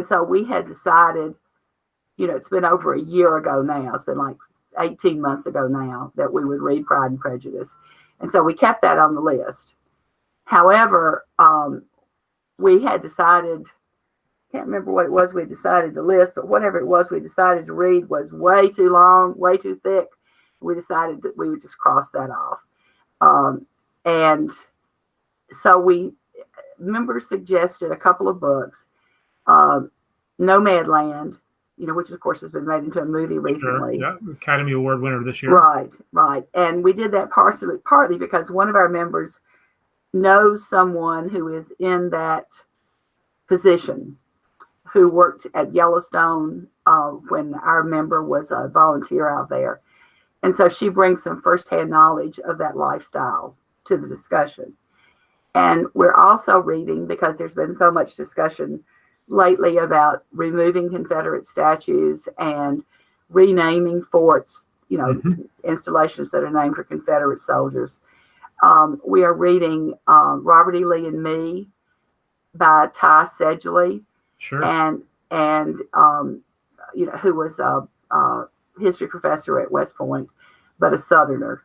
S3: so we had decided, it's been over a year ago now. It's been like 18 months ago now that we would read Pride and Prejudice. And so we kept that on the list. However, we had decided, can't remember what it was we decided to list, but whatever it was we decided to read was way too long, way too thick. We decided that we would just cross that off. And so members suggested a couple of books, Nomadland, which of course has been made into a movie recently.
S1: Sure. Yeah, Academy Award winner this year.
S3: Right. And we did that partly because one of our members knows someone who is in that position, who worked at Yellowstone when our member was a volunteer out there. And so she brings some firsthand knowledge of that lifestyle to the discussion. And we're also reading, because there's been so much discussion lately about removing Confederate statues and renaming forts, installations that are named for Confederate soldiers. We are reading Robert E. Lee and Me by Ty Sedgley.
S1: Sure.
S3: And who was a history professor at West Point, but a Southerner.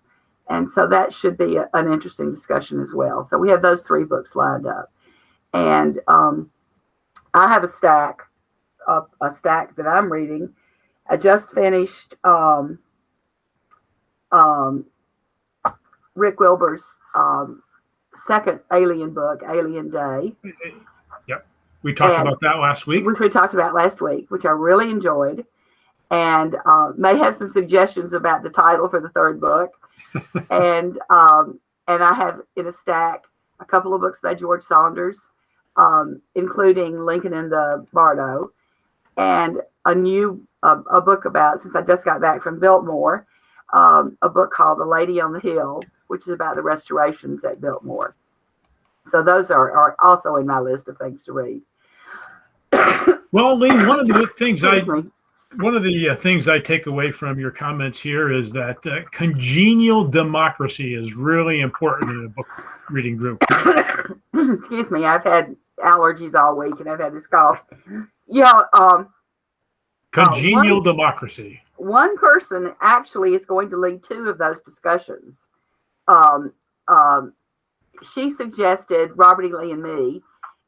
S3: And so that should be an interesting discussion as well. So we have those 3 books lined up. And I have a stack that I'm reading. I just finished Rick Wilbur's second Alien book, Alien Day.
S1: Yep. We talked about that last week.
S3: Which we talked about last week, which I really enjoyed. And may have some suggestions about the title for the 3rd book. And I have in a stack a couple of books by George Saunders, including Lincoln and the Bardo, and a new a book about, since I just got back from Biltmore, a book called The Lady on the Hill, which is about the restorations at Biltmore. So those are also in my list of things to read.
S1: Well, Lee, one of the things I take away from your comments here is that congenial democracy is really important in a book reading group.
S3: Excuse me, I've had allergies all week and I've had this cough.
S1: Congenial democracy.
S3: One person actually is going to lead 2 of those discussions. She suggested Robert E. Lee and Me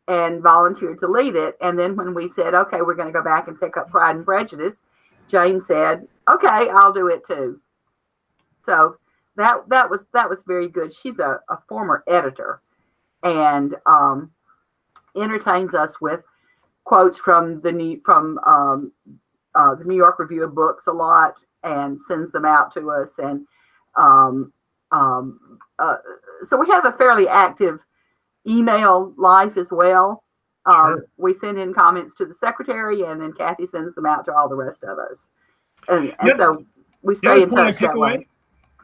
S3: and volunteered to lead it. And then when we said, okay, we're going to go back and pick up Pride and Prejudice, Jane said, okay, I'll do it too. So that was very good. She's a former editor and entertains us with quotes from the New York Review of Books a lot and sends them out to us. And so we have a fairly active email life as well.
S1: Sure.
S3: We send in comments to the secretary, and then Kathy sends them out to all the rest of us. And so we stay in touch that way.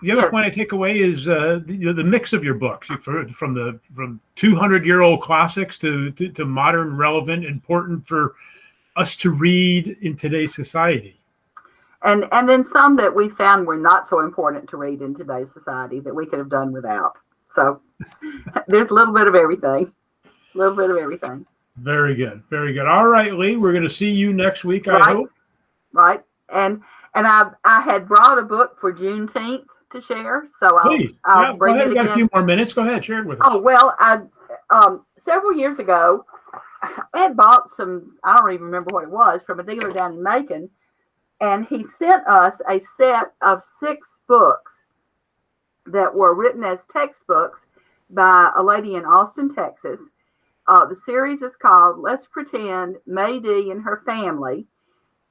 S1: The other point I take away is the mix of your books, from 200-year-old classics to modern, relevant, important for us to read in today's society.
S3: And then some that we found were not so important to read in today's society that we could have done without. So there's a little bit of everything.
S1: Very good. Very good. All right, Lee, we're going to see you next week, I hope.
S3: Right. And I had brought a book for Juneteenth to share. So I'll bring it again.
S1: We've got a few more minutes. Go ahead, share it with us.
S3: Oh, well, several years ago, I had bought some, I don't even remember what it was, from a dealer down in Macon. And he sent us a set of 6 books that were written as textbooks by a lady in Austin, Texas. The series is called Let's Pretend May D and Her Family.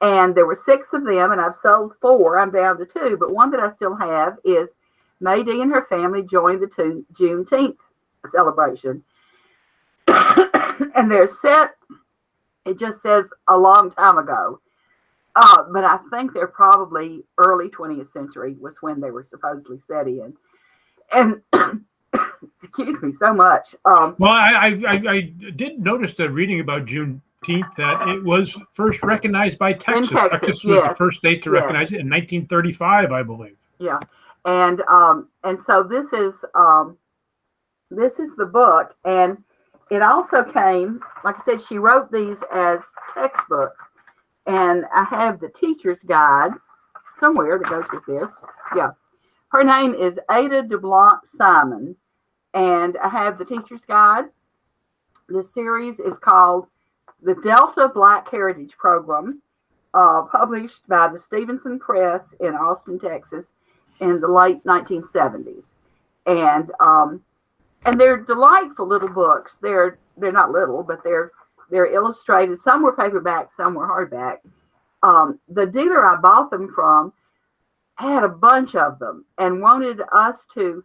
S3: And there were 6 of them, and I've sold 4. I'm down to 2, but one that I still have is May D and Her Family Join the Juneteenth celebration. And they're set, it just says a long time ago. But I think they're probably early 20th century was when they were supposedly set in. And excuse me so much.
S1: Well, I did notice that reading about Juneteenth that it was first recognized by Texas. Texas was the first state to recognize it in 1935, I believe.
S3: Yeah, and so this is the book, and it also came, like I said, she wrote these as textbooks. And I have the teacher's guide somewhere that goes with this. Yeah. Her name is Ada DeBlanc Simon. And I have the teacher's guide. The series is called The Delta Black Heritage Program, published by the Stevenson Press in Austin, Texas in the late 1970s. And they're delightful little books. They're not little, but they're illustrated. Some were paperback, some were hardback. The dealer I bought them from had a bunch of them and wanted us to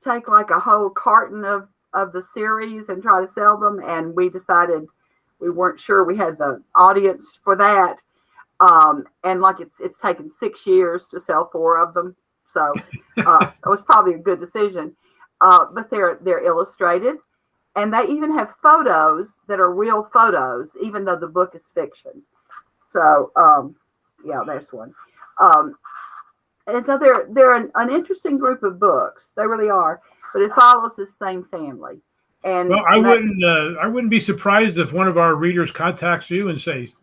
S3: take like a whole carton of the series and try to sell them. And we decided we weren't sure we had the audience for that. And like it's taken 6 years to sell 4 of them. So it was probably a good decision. But they're illustrated, and they even have photos that are real photos, even though the book is fiction. So yeah, there's one. And so they're an interesting group of books. They really are. But it follows the same family. And
S1: well, I wouldn't be surprised if one of our readers contacts you and says,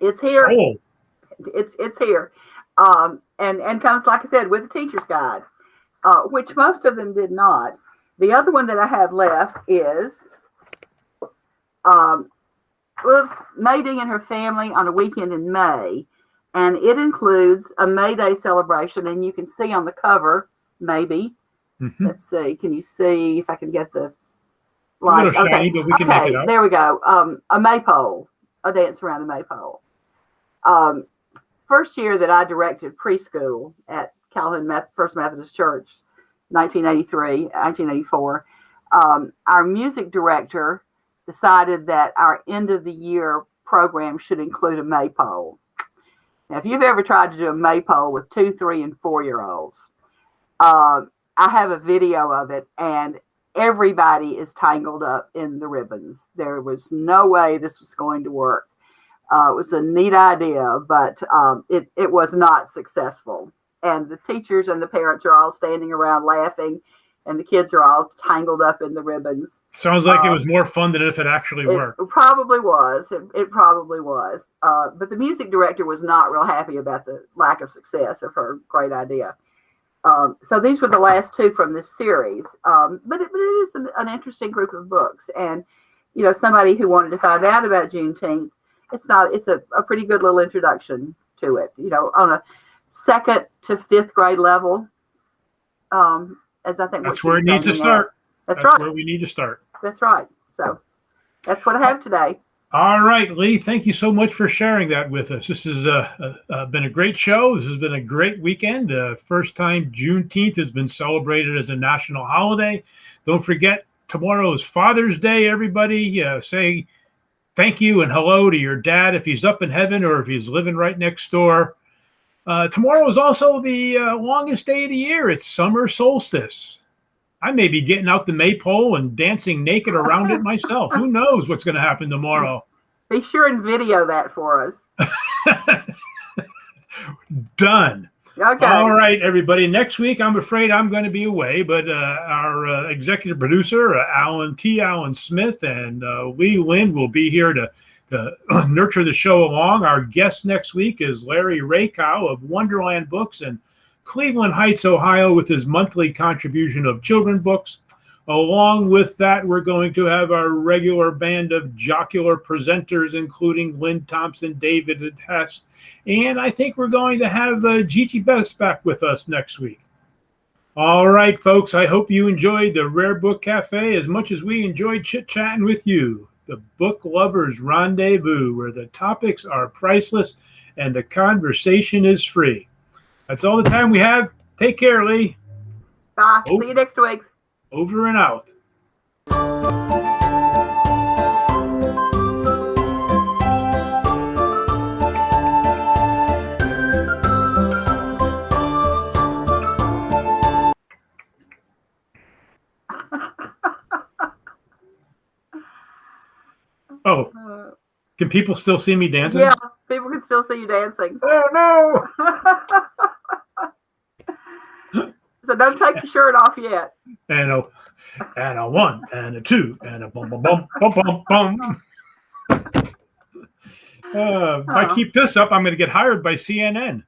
S3: "It's here.
S1: Sold.
S3: It's here," and comes, like I said, with a teacher's guide, which most of them did not. The other one that I have left is Mayding and her family on a weekend in May. And it includes a May Day celebration. And you can see on the cover, maybe. Mm-hmm. Let's see. Can you see if I can get the light?
S1: A little shiny, but we can make it out.
S3: There we go. A maypole. A dance around a maypole. First year that I directed preschool at Calhoun First Methodist Church, 1984, our music director decided that our end of the year program should include a maypole. Now, if you've ever tried to do a maypole with 2, 3, and 4-year-olds, I have a video of it, and everybody is tangled up in the ribbons. There was no way this was going to work. It was a neat idea, but it was not successful. And the teachers and the parents are all standing around laughing, and the kids are all tangled up in the ribbons.
S1: Sounds like it was more fun than if it actually worked.
S3: It probably was. It probably was. But the music director was not real happy about the lack of success of her great idea. So these were the last two from this series. But it is an interesting group of books. And, you know, somebody who wanted to find out about Juneteenth, it's a pretty good little introduction to it, you know, on a 2nd to 5th grade level. As I think
S1: that's where it needs to start.
S3: That's right.
S1: Where we need to start.
S3: That's right. So that's what I have today.
S1: All right, Lee, thank you so much for sharing that with us. This has been a great show. This has been a great weekend. First time Juneteenth has been celebrated as a national holiday. Don't forget, tomorrow is Father's Day, everybody. Say thank you and hello to your dad if he's up in heaven or if he's living right next door. Tomorrow is also the longest day of the year. It's summer solstice. I may be getting out the maypole and dancing naked around it myself. Who knows what's going to happen tomorrow?
S3: Be sure and video that for us.
S1: Done.
S3: Okay.
S1: All right, everybody. Next week, I'm afraid I'm going to be away, but our executive producer, Alan Smith, and Lee Lynn will be here to nurture the show along. Our guest next week is Larry Rakow of Wonderland Books in Cleveland Heights, Ohio, with his monthly contribution of children books. Along with that, we're going to have our regular band of jocular presenters, including Lynn Thompson, David Hess, and I think we're going to have Gigi Best back with us next week. All right, folks, I hope you enjoyed the Rare Book Cafe as much as we enjoyed chit-chatting with you. The Book Lovers Rendezvous, where the topics are priceless and the conversation is free. That's all the time we have. Take care, Lee.
S3: Bye. See you next week.
S1: Over and out. Oh, can people still see me dancing?
S3: Yeah, people can still see you dancing.
S1: Oh,
S3: no. So don't take your shirt off yet.
S1: And a 1 and a 2 and a bum, bum, bum, bum, bum, bum. If I keep this up, I'm going to get hired by CNN.